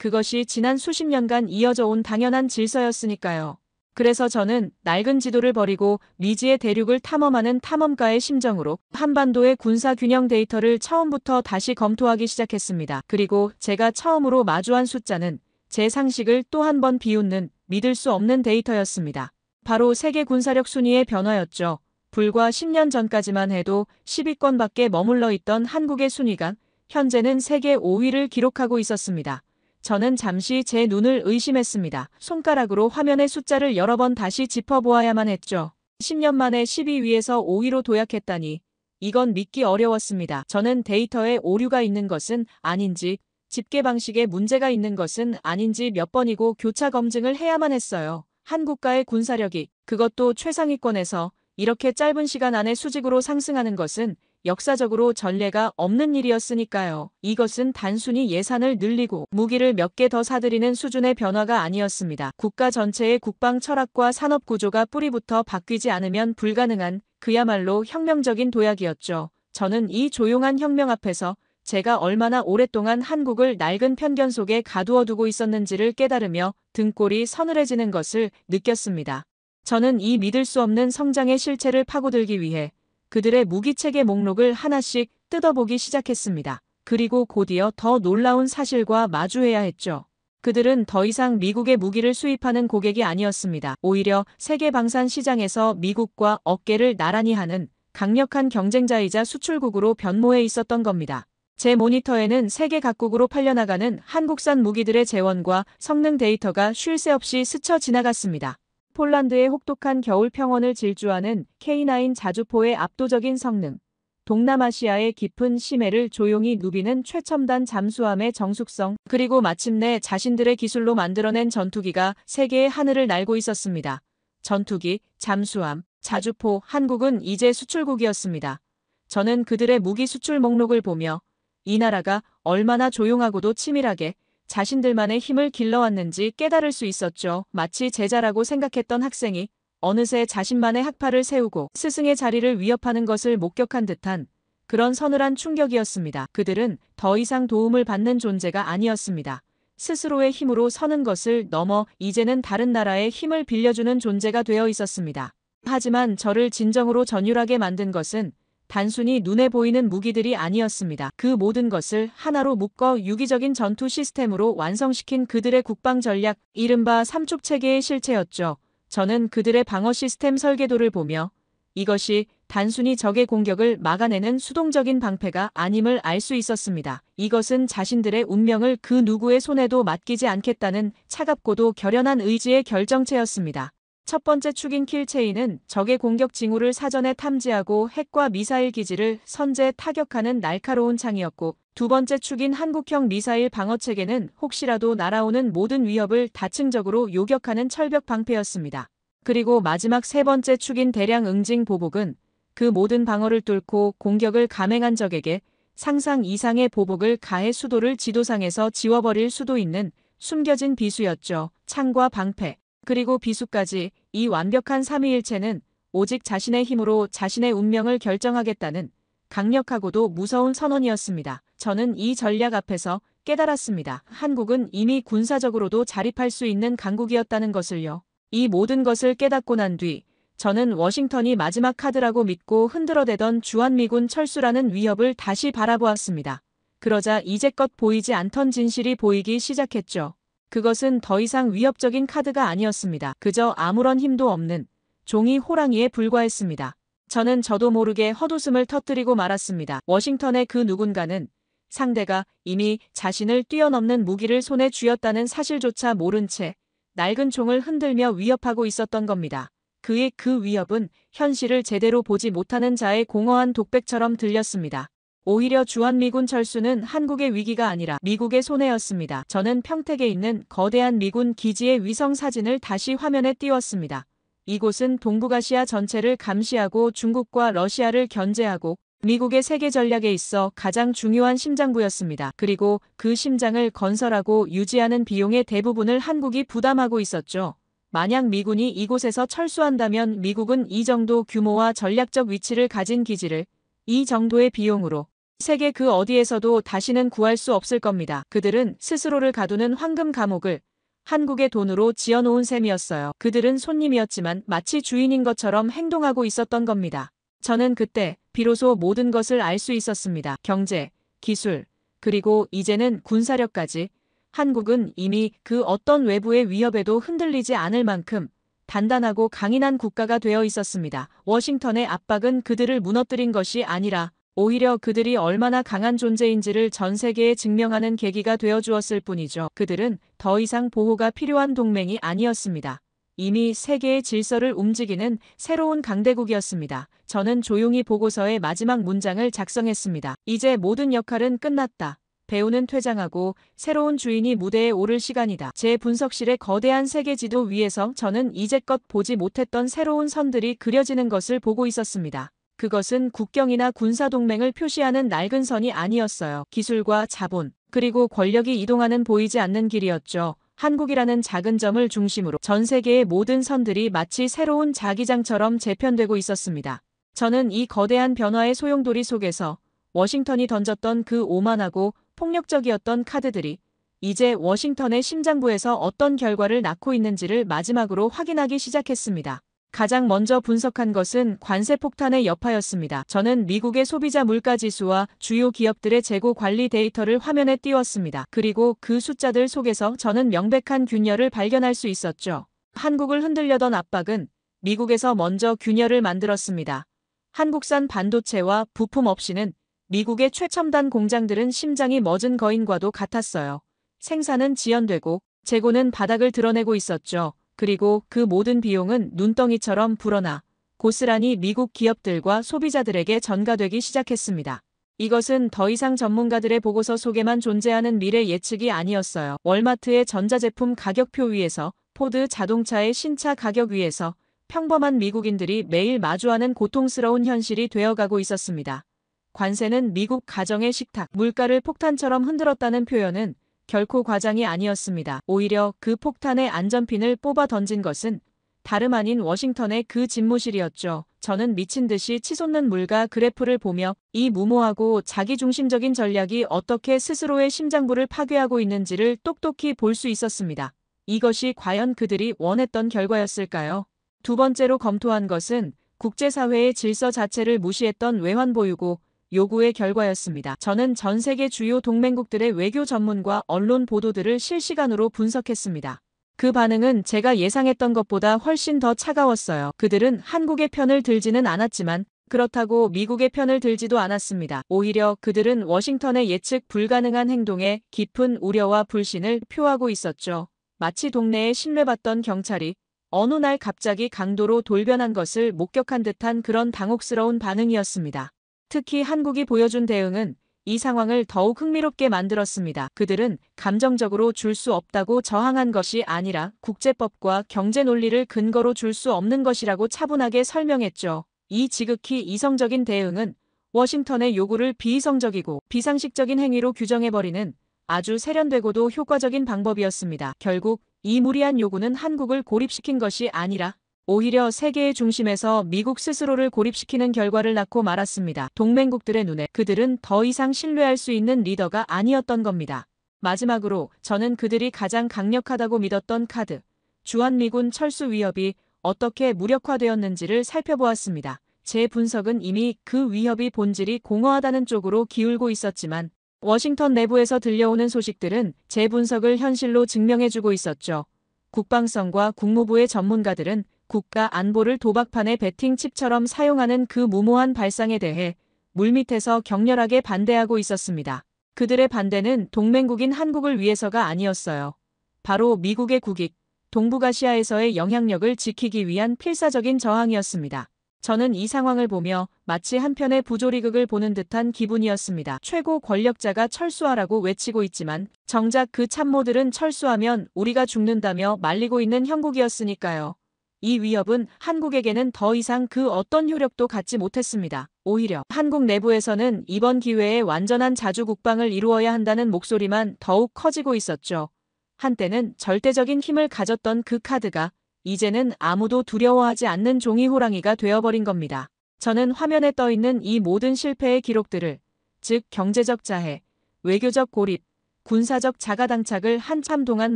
그것이 지난 수십 년간 이어져 온 당연한 질서였으니까요. 그래서 저는 낡은 지도를 버리고 미지의 대륙을 탐험하는 탐험가의 심정으로 한반도의 군사 균형 데이터를 처음부터 다시 검토하기 시작했습니다. 그리고 제가 처음으로 마주한 숫자는 제 상식을 또 한 번 비웃는 믿을 수 없는 데이터였습니다. 바로 세계 군사력 순위의 변화였죠. 불과 10년 전까지만 해도 10위권밖에 머물러 있던 한국의 순위가 현재는 세계 5위를 기록하고 있었습니다. 저는 잠시 제 눈을 의심했습니다. 손가락으로 화면의 숫자를 여러 번 다시 짚어보아야만 했죠. 10년 만에 12위에서 5위로 도약했다니 이건 믿기 어려웠습니다. 저는 데이터에 오류가 있는 것은 아닌지 집계 방식에 문제가 있는 것은 아닌지 몇 번이고 교차 검증을 해야만 했어요. 한국과의 군사력이 그것도 최상위권에서 이렇게 짧은 시간 안에 수직으로 상승하는 것은 역사적으로 전례가 없는 일이었으니까요. 이것은 단순히 예산을 늘리고 무기를 몇 개 더 사들이는 수준의 변화가 아니었습니다. 국가 전체의 국방 철학과 산업 구조가 뿌리부터 바뀌지 않으면 불가능한 그야말로 혁명적인 도약이었죠. 저는 이 조용한 혁명 앞에서 제가 얼마나 오랫동안 한국을 낡은 편견 속에 가두어두고 있었는지를 깨달으며 등골이 서늘해지는 것을 느꼈습니다. 저는 이 믿을 수 없는 성장의 실체를 파고들기 위해 그들의 무기체계 목록을 하나씩 뜯어보기 시작했습니다. 그리고 곧이어 더 놀라운 사실과 마주해야 했죠. 그들은 더 이상 미국의 무기를 수입하는 고객이 아니었습니다. 오히려 세계 방산 시장에서 미국과 어깨를 나란히 하는 강력한 경쟁자이자 수출국으로 변모해 있었던 겁니다. 제 모니터에는 세계 각국으로 팔려나가는 한국산 무기들의 재원과 성능 데이터가 쉴 새 없이 스쳐 지나갔습니다. 폴란드의 혹독한 겨울 평원을 질주하는 K9 자주포의 압도적인 성능, 동남아시아의 깊은 심해를 조용히 누비는 최첨단 잠수함의 정숙성, 그리고 마침내 자신들의 기술로 만들어낸 전투기가 세계의 하늘을 날고 있었습니다. 전투기, 잠수함, 자주포, 한국은 이제 수출국이었습니다. 저는 그들의 무기 수출 목록을 보며 이 나라가 얼마나 조용하고도 치밀하게 자신들만의 힘을 길러왔는지 깨달을 수 있었죠. 마치 제자라고 생각했던 학생이 어느새 자신만의 학파를 세우고 스승의 자리를 위협하는 것을 목격한 듯한 그런 서늘한 충격이었습니다. 그들은 더 이상 도움을 받는 존재가 아니었습니다. 스스로의 힘으로 서는 것을 넘어 이제는 다른 나라의 힘을 빌려주는 존재가 되어 있었습니다. 하지만 저를 진정으로 전율하게 만든 것은 단순히 눈에 보이는 무기들이 아니었습니다. 그 모든 것을 하나로 묶어 유기적인 전투 시스템으로 완성시킨 그들의 국방 전략, 이른바 삼축 체계의 실체였죠. 저는 그들의 방어 시스템 설계도를 보며 이것이 단순히 적의 공격을 막아내는 수동적인 방패가 아님을 알 수 있었습니다. 이것은 자신들의 운명을 그 누구의 손에도 맡기지 않겠다는 차갑고도 결연한 의지의 결정체였습니다. 첫 번째 축인 킬체인은 적의 공격 징후를 사전에 탐지하고 핵과 미사일 기지를 선제 타격하는 날카로운 창이었고, 두 번째 축인 한국형 미사일 방어체계는 혹시라도 날아오는 모든 위협을 다층적으로 요격하는 철벽 방패였습니다. 그리고 마지막 세 번째 축인 대량 응징 보복은 그 모든 방어를 뚫고 공격을 감행한 적에게 상상 이상의 보복을 가해 수도를 지도상에서 지워버릴 수도 있는 숨겨진 비수였죠. 창과 방패, 그리고 비수까지 이 완벽한 삼위일체는 오직 자신의 힘으로 자신의 운명을 결정하겠다는 강력하고도 무서운 선언이었습니다. 저는 이 전략 앞에서 깨달았습니다. 한국은 이미 군사적으로도 자립할 수 있는 강국이었다는 것을요. 이 모든 것을 깨닫고 난 뒤 저는 워싱턴이 마지막 카드라고 믿고 흔들어대던 주한미군 철수라는 위협을 다시 바라보았습니다. 그러자 이제껏 보이지 않던 진실이 보이기 시작했죠. 그것은 더 이상 위협적인 카드가 아니었습니다. 그저 아무런 힘도 없는 종이 호랑이에 불과했습니다. 저는 저도 모르게 헛웃음을 터뜨리고 말았습니다. 워싱턴의 그 누군가는 상대가 이미 자신을 뛰어넘는 무기를 손에 쥐었다는 사실조차 모른 채 낡은 총을 흔들며 위협하고 있었던 겁니다. 그의 그 위협은 현실을 제대로 보지 못하는 자의 공허한 독백처럼 들렸습니다. 오히려 주한미군 철수는 한국의 위기가 아니라 미국의 손해였습니다. 저는 평택에 있는 거대한 미군 기지의 위성 사진을 다시 화면에 띄웠습니다. 이곳은 동북아시아 전체를 감시하고 중국과 러시아를 견제하고 미국의 세계 전략에 있어 가장 중요한 심장부였습니다. 그리고 그 심장을 건설하고 유지하는 비용의 대부분을 한국이 부담하고 있었죠. 만약 미군이 이곳에서 철수한다면 미국은 이 정도 규모와 전략적 위치를 가진 기지를 이 정도의 비용으로 세계 그 어디에서도 다시는 구할 수 없을 겁니다. 그들은 스스로를 가두는 황금 감옥을 한국의 돈으로 지어놓은 셈이었어요. 그들은 손님이었지만 마치 주인인 것처럼 행동하고 있었던 겁니다. 저는 그때 비로소 모든 것을 알 수 있었습니다. 경제, 기술, 그리고 이제는 군사력까지. 한국은 이미 그 어떤 외부의 위협에도 흔들리지 않을 만큼 단단하고 강인한 국가가 되어 있었습니다. 워싱턴의 압박은 그들을 무너뜨린 것이 아니라 오히려 그들이 얼마나 강한 존재인지를 전 세계에 증명하는 계기가 되어 주었을 뿐이죠. 그들은 더 이상 보호가 필요한 동맹이 아니었습니다. 이미 세계의 질서를 움직이는 새로운 강대국이었습니다. 저는 조용히 보고서의 마지막 문장을 작성했습니다. 이제 모든 역할은 끝났다. 배우는 퇴장하고 새로운 주인이 무대에 오를 시간이다. 제 분석실의 거대한 세계 지도 위에서 저는 이제껏 보지 못했던 새로운 선들이 그려지는 것을 보고 있었습니다. 그것은 국경이나 군사동맹을 표시하는 낡은 선이 아니었어요. 기술과 자본, 그리고 권력이 이동하는 보이지 않는 길이었죠. 한국이라는 작은 점을 중심으로 전 세계의 모든 선들이 마치 새로운 자기장처럼 재편되고 있었습니다. 저는 이 거대한 변화의 소용돌이 속에서 워싱턴이 던졌던 그 오만하고 폭력적이었던 카드들이 이제 워싱턴의 심장부에서 어떤 결과를 낳고 있는지를 마지막으로 확인하기 시작했습니다. 가장 먼저 분석한 것은 관세 폭탄의 여파였습니다. 저는 미국의 소비자 물가지수와 주요 기업들의 재고 관리 데이터를 화면에 띄웠습니다. 그리고 그 숫자들 속에서 저는 명백한 균열을 발견할 수 있었죠. 한국을 흔들려던 압박은 미국에서 먼저 균열을 만들었습니다. 한국산 반도체와 부품 없이는 미국의 최첨단 공장들은 심장이 멎은 거인과도 같았어요. 생산은 지연되고 재고는 바닥을 드러내고 있었죠. 그리고 그 모든 비용은 눈덩이처럼 불어나 고스란히 미국 기업들과 소비자들에게 전가되기 시작했습니다. 이것은 더 이상 전문가들의 보고서 속에만 존재하는 미래 예측이 아니었어요. 월마트의 전자제품 가격표 위에서, 포드 자동차의 신차 가격 위에서 평범한 미국인들이 매일 마주하는 고통스러운 현실이 되어가고 있었습니다. 관세는 미국 가정의 식탁, 물가를 폭탄처럼 흔들었다는 표현은 결코 과장이 아니었습니다. 오히려 그 폭탄의 안전핀을 뽑아 던진 것은 다름 아닌 워싱턴의 그 집무실이었죠. 저는 미친 듯이 치솟는 물가 그래프를 보며 이 무모하고 자기중심적인 전략이 어떻게 스스로의 심장부를 파괴하고 있는지를 똑똑히 볼 수 있었습니다. 이것이 과연 그들이 원했던 결과였을까요? 두 번째로 검토한 것은 국제사회의 질서 자체를 무시했던 외환보유고 요구의 결과였습니다. 저는 전 세계 주요 동맹국들의 외교 전문과 언론 보도들을 실시간으로 분석했습니다. 그 반응은 제가 예상했던 것보다 훨씬 더 차가웠어요. 그들은 한국의 편을 들지는 않았지만 그렇다고 미국의 편을 들지도 않았습니다. 오히려 그들은 워싱턴의 예측 불가능한 행동에 깊은 우려와 불신을 표하고 있었죠. 마치 동네에 신뢰받던 경찰이 어느 날 갑자기 강도로 돌변한 것을 목격한 듯한 그런 당혹스러운 반응이었습니다. 특히 한국이 보여준 대응은 이 상황을 더욱 흥미롭게 만들었습니다. 그들은 감정적으로 줄 수 없다고 저항한 것이 아니라 국제법과 경제 논리를 근거로 줄 수 없는 것이라고 차분하게 설명했죠. 이 지극히 이성적인 대응은 워싱턴의 요구를 비이성적이고 비상식적인 행위로 규정해버리는 아주 세련되고도 효과적인 방법이었습니다. 결국 이 무리한 요구는 한국을 고립시킨 것이 아니라 오히려 세계의 중심에서 미국 스스로를 고립시키는 결과를 낳고 말았습니다. 동맹국들의 눈에 그들은 더 이상 신뢰할 수 있는 리더가 아니었던 겁니다. 마지막으로 저는 그들이 가장 강력하다고 믿었던 카드, 주한미군 철수 위협이 어떻게 무력화되었는지를 살펴보았습니다. 제 분석은 이미 그 위협이 본질이 공허하다는 쪽으로 기울고 있었지만 워싱턴 내부에서 들려오는 소식들은 제 분석을 현실로 증명해주고 있었죠. 국방성과 국무부의 전문가들은 국가 안보를 도박판의 배팅칩처럼 사용하는 그 무모한 발상에 대해 물밑에서 격렬하게 반대하고 있었습니다. 그들의 반대는 동맹국인 한국을 위해서가 아니었어요. 바로 미국의 국익, 동북아시아에서의 영향력을 지키기 위한 필사적인 저항이었습니다. 저는 이 상황을 보며 마치 한편의 부조리극을 보는 듯한 기분이었습니다. 최고 권력자가 철수하라고 외치고 있지만 정작 그 참모들은 철수하면 우리가 죽는다며 말리고 있는 형국이었으니까요. 이 위협은 한국에게는 더 이상 그 어떤 효력도 갖지 못했습니다. 오히려 한국 내부에서는 이번 기회에 완전한 자주 국방을 이루어야 한다는 목소리만 더욱 커지고 있었죠. 한때는 절대적인 힘을 가졌던 그 카드가 이제는 아무도 두려워하지 않는 종이 호랑이가 되어버린 겁니다. 저는 화면에 떠있는 이 모든 실패의 기록들을 즉 경제적 자해, 외교적 고립, 군사적 자가당착을 한참 동안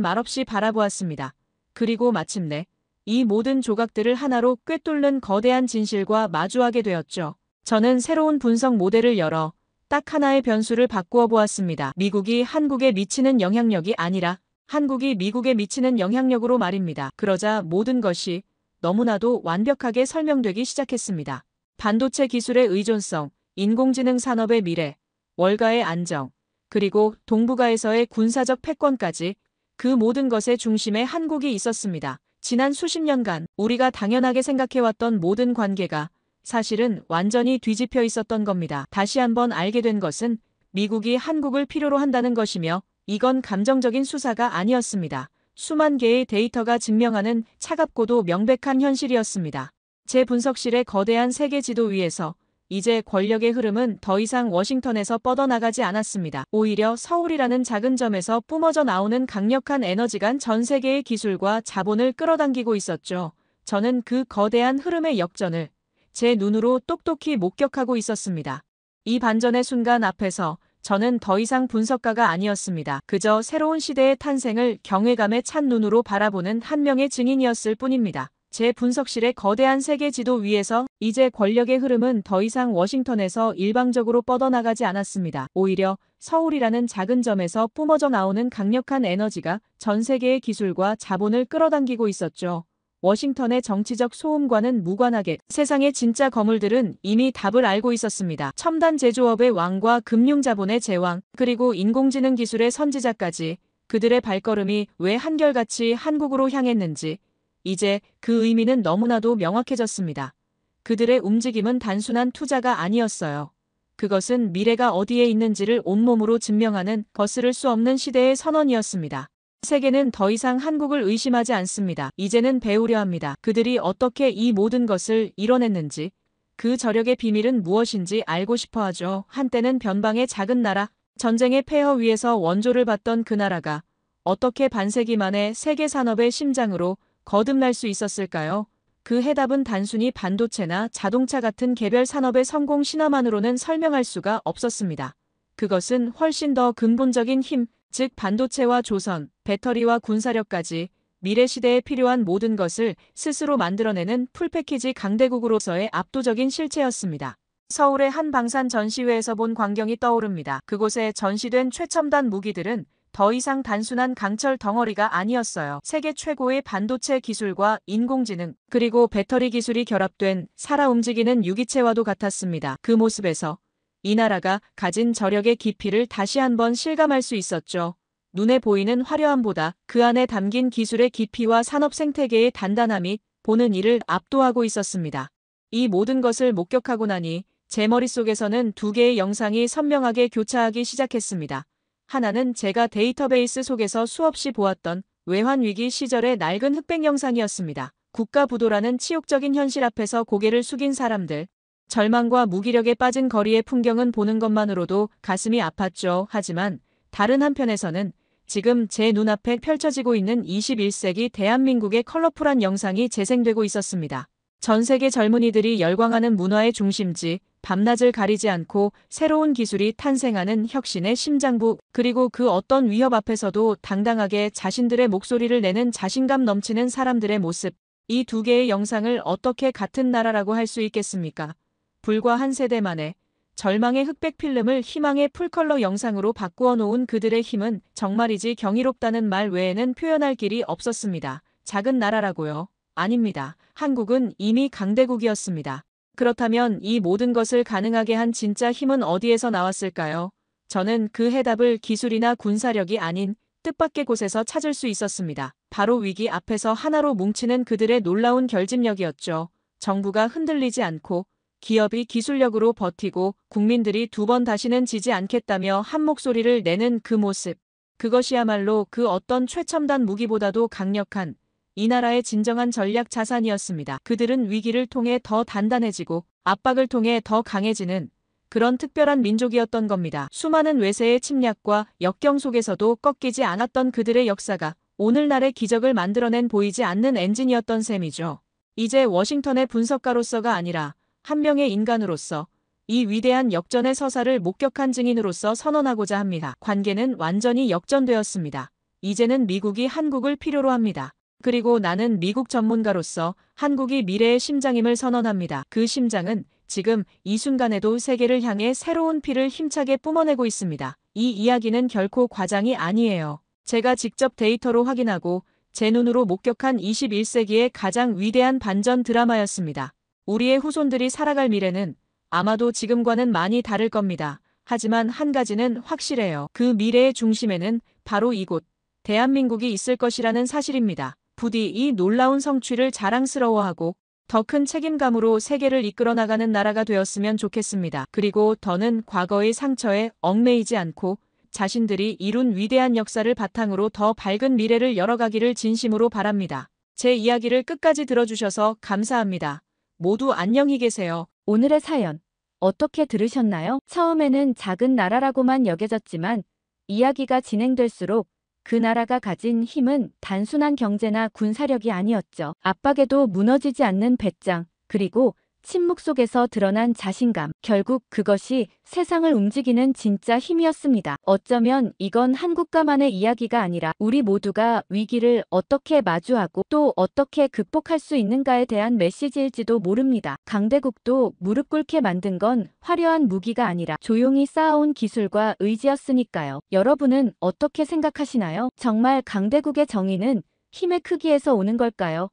말없이 바라보았습니다. 그리고 마침내 이 모든 조각들을 하나로 꿰뚫는 거대한 진실과 마주하게 되었죠. 저는 새로운 분석 모델을 열어 딱 하나의 변수를 바꾸어 보았습니다. 미국이 한국에 미치는 영향력이 아니라 한국이 미국에 미치는 영향력으로 말입니다. 그러자 모든 것이 너무나도 완벽하게 설명되기 시작했습니다. 반도체 기술의 의존성, 인공지능 산업의 미래, 월가의 안정, 그리고 동북아에서의 군사적 패권까지 그 모든 것의 중심에 한국이 있었습니다. 지난 수십 년간 우리가 당연하게 생각해왔던 모든 관계가 사실은 완전히 뒤집혀 있었던 겁니다. 다시 한번 알게 된 것은 미국이 한국을 필요로 한다는 것이며 이건 감정적인 수사가 아니었습니다. 수만 개의 데이터가 증명하는 차갑고도 명백한 현실이었습니다. 제 분석실의 거대한 세계 지도 위에서 이제 권력의 흐름은 더 이상 워싱턴에서 뻗어나가지 않았습니다. 오히려 서울이라는 작은 점에서 뿜어져 나오는 강력한 에너지가 전 세계의 기술과 자본을 끌어당기고 있었죠. 저는 그 거대한 흐름의 역전을 제 눈으로 똑똑히 목격하고 있었습니다. 이 반전의 순간 앞에서 저는 더 이상 분석가가 아니었습니다. 그저 새로운 시대의 탄생을 경외감에 찬 눈으로 바라보는 한 명의 증인이었을 뿐입니다. 제 분석실의 거대한 세계 지도 위에서 이제 권력의 흐름은 더 이상 워싱턴에서 일방적으로 뻗어나가지 않았습니다. 오히려 서울이라는 작은 점에서 뿜어져 나오는 강력한 에너지가 전 세계의 기술과 자본을 끌어당기고 있었죠. 워싱턴의 정치적 소음과는 무관하게 세상의 진짜 거물들은 이미 답을 알고 있었습니다. 첨단 제조업의 왕과 금융자본의 제왕, 그리고 인공지능 기술의 선지자까지 그들의 발걸음이 왜 한결같이 한국으로 향했는지 이제 그 의미는 너무나도 명확해졌습니다. 그들의 움직임은 단순한 투자가 아니었어요. 그것은 미래가 어디에 있는지를 온몸으로 증명하는 거스를 수 없는 시대의 선언이었습니다. 세계는 더 이상 한국을 의심하지 않습니다. 이제는 배우려 합니다. 그들이 어떻게 이 모든 것을 이뤄냈는지, 그 저력의 비밀은 무엇인지 알고 싶어 하죠. 한때는 변방의 작은 나라, 전쟁의 폐허 위에서 원조를 받던 그 나라가 어떻게 반세기 만에 세계 산업의 심장으로 거듭날 수 있었을까요? 그 해답은 단순히 반도체나 자동차 같은 개별 산업의 성공 신화만으로는 설명할 수가 없었습니다. 그것은 훨씬 더 근본적인 힘, 즉 반도체와 조선, 배터리와 군사력까지 미래 시대에 필요한 모든 것을 스스로 만들어내는 풀패키지 강대국으로서의 압도적인 실체였습니다. 서울의 한 방산 전시회에서 본 광경이 떠오릅니다. 그곳에 전시된 최첨단 무기들은 더 이상 단순한 강철 덩어리가 아니었어요. 세계 최고의 반도체 기술과 인공지능, 그리고 배터리 기술이 결합된 살아 움직이는 유기체와도 같았습니다. 그 모습에서 이 나라가 가진 저력의 깊이를 다시 한번 실감할 수 있었죠. 눈에 보이는 화려함보다 그 안에 담긴 기술의 깊이와 산업 생태계의 단단함이 보는 이를 압도하고 있었습니다. 이 모든 것을 목격하고 나니 제 머릿속에서는 두 개의 영상이 선명하게 교차하기 시작했습니다. 하나는 제가 데이터베이스 속에서 수없이 보았던 외환위기 시절의 낡은 흑백 영상이었습니다. 국가부도라는 치욕적인 현실 앞에서 고개를 숙인 사람들, 절망과 무기력에 빠진 거리의 풍경은 보는 것만으로도 가슴이 아팠죠. 하지만 다른 한편에서는 지금 제 눈앞에 펼쳐지고 있는 21세기 대한민국의 컬러풀한 영상이 재생되고 있었습니다. 전 세계 젊은이들이 열광하는 문화의 중심지, 밤낮을 가리지 않고 새로운 기술이 탄생하는 혁신의 심장부, 그리고 그 어떤 위협 앞에서도 당당하게 자신들의 목소리를 내는 자신감 넘치는 사람들의 모습. 이 두 개의 영상을 어떻게 같은 나라라고 할 수 있겠습니까? 불과 한 세대 만에 절망의 흑백 필름을 희망의 풀컬러 영상으로 바꾸어 놓은 그들의 힘은 정말이지 경이롭다는 말 외에는 표현할 길이 없었습니다. 작은 나라라고요? 아닙니다. 한국은 이미 강대국이었습니다. 그렇다면 이 모든 것을 가능하게 한 진짜 힘은 어디에서 나왔을까요? 저는 그 해답을 기술이나 군사력이 아닌 뜻밖의 곳에서 찾을 수 있었습니다. 바로 위기 앞에서 하나로 뭉치는 그들의 놀라운 결집력이었죠. 정부가 흔들리지 않고 기업이 기술력으로 버티고 국민들이 두 번 다시는 지지 않겠다며 한 목소리를 내는 그 모습. 그것이야말로 그 어떤 최첨단 무기보다도 강력한 이 나라의 진정한 전략 자산이었습니다. 그들은 위기를 통해 더 단단해지고 압박을 통해 더 강해지는 그런 특별한 민족이었던 겁니다. 수많은 외세의 침략과 역경 속에서도 꺾이지 않았던 그들의 역사가 오늘날의 기적을 만들어낸 보이지 않는 엔진이었던 셈이죠. 이제 워싱턴의 분석가로서가 아니라 한 명의 인간으로서 이 위대한 역전의 서사를 목격한 증인으로서 선언하고자 합니다. 관계는 완전히 역전되었습니다. 이제는 미국이 한국을 필요로 합니다. 그리고 나는 미국 전문가로서 한국이 미래의 심장임을 선언합니다. 그 심장은 지금 이 순간에도 세계를 향해 새로운 피를 힘차게 뿜어내고 있습니다. 이 이야기는 결코 과장이 아니에요. 제가 직접 데이터로 확인하고 제 눈으로 목격한 21세기의 가장 위대한 반전 드라마였습니다. 우리의 후손들이 살아갈 미래는 아마도 지금과는 많이 다를 겁니다. 하지만 한 가지는 확실해요. 그 미래의 중심에는 바로 이곳, 대한민국이 있을 것이라는 사실입니다. 부디 이 놀라운 성취를 자랑스러워하고 더 큰 책임감으로 세계를 이끌어 나가는 나라가 되었으면 좋겠습니다. 그리고 더는 과거의 상처에 얽매이지 않고 자신들이 이룬 위대한 역사를 바탕으로 더 밝은 미래를 열어가기를 진심으로 바랍니다. 제 이야기를 끝까지 들어주셔서 감사합니다. 모두 안녕히 계세요. 오늘의 사연 어떻게 들으셨나요? 처음에는 작은 나라라고만 여겨졌지만 이야기가 진행될수록 그 나라가 가진 힘은 단순한 경제나 군사력이 아니었죠. 압박에도 무너지지 않는 배짱, 그리고 침묵 속에서 드러난 자신감. 결국 그것이 세상을 움직이는 진짜 힘이었습니다. 어쩌면 이건 한국가만의 이야기가 아니라 우리 모두가 위기를 어떻게 마주하고 또 어떻게 극복할 수 있는가에 대한 메시지일지도 모릅니다. 강대국도 무릎 꿇게 만든 건 화려한 무기가 아니라 조용히 쌓아온 기술과 의지였으니까요. 여러분은 어떻게 생각하시나요? 정말 강대국의 정의는 힘의 크기에서 오는 걸까요?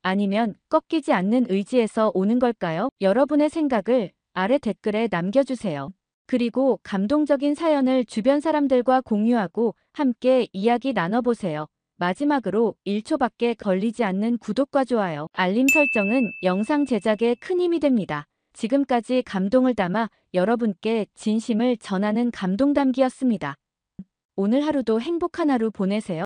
아니면 꺾이지 않는 의지에서 오는 걸까요? 여러분의 생각을 아래 댓글에 남겨주세요. 그리고 감동적인 사연을 주변 사람들과 공유하고 함께 이야기 나눠보세요. 마지막으로 1초밖에 걸리지 않는 구독과 좋아요, 알림 설정은 영상 제작에 큰 힘이 됩니다. 지금까지 감동을 담아 여러분께 진심을 전하는 감동담기였습니다. 오늘 하루도 행복한 하루 보내세요.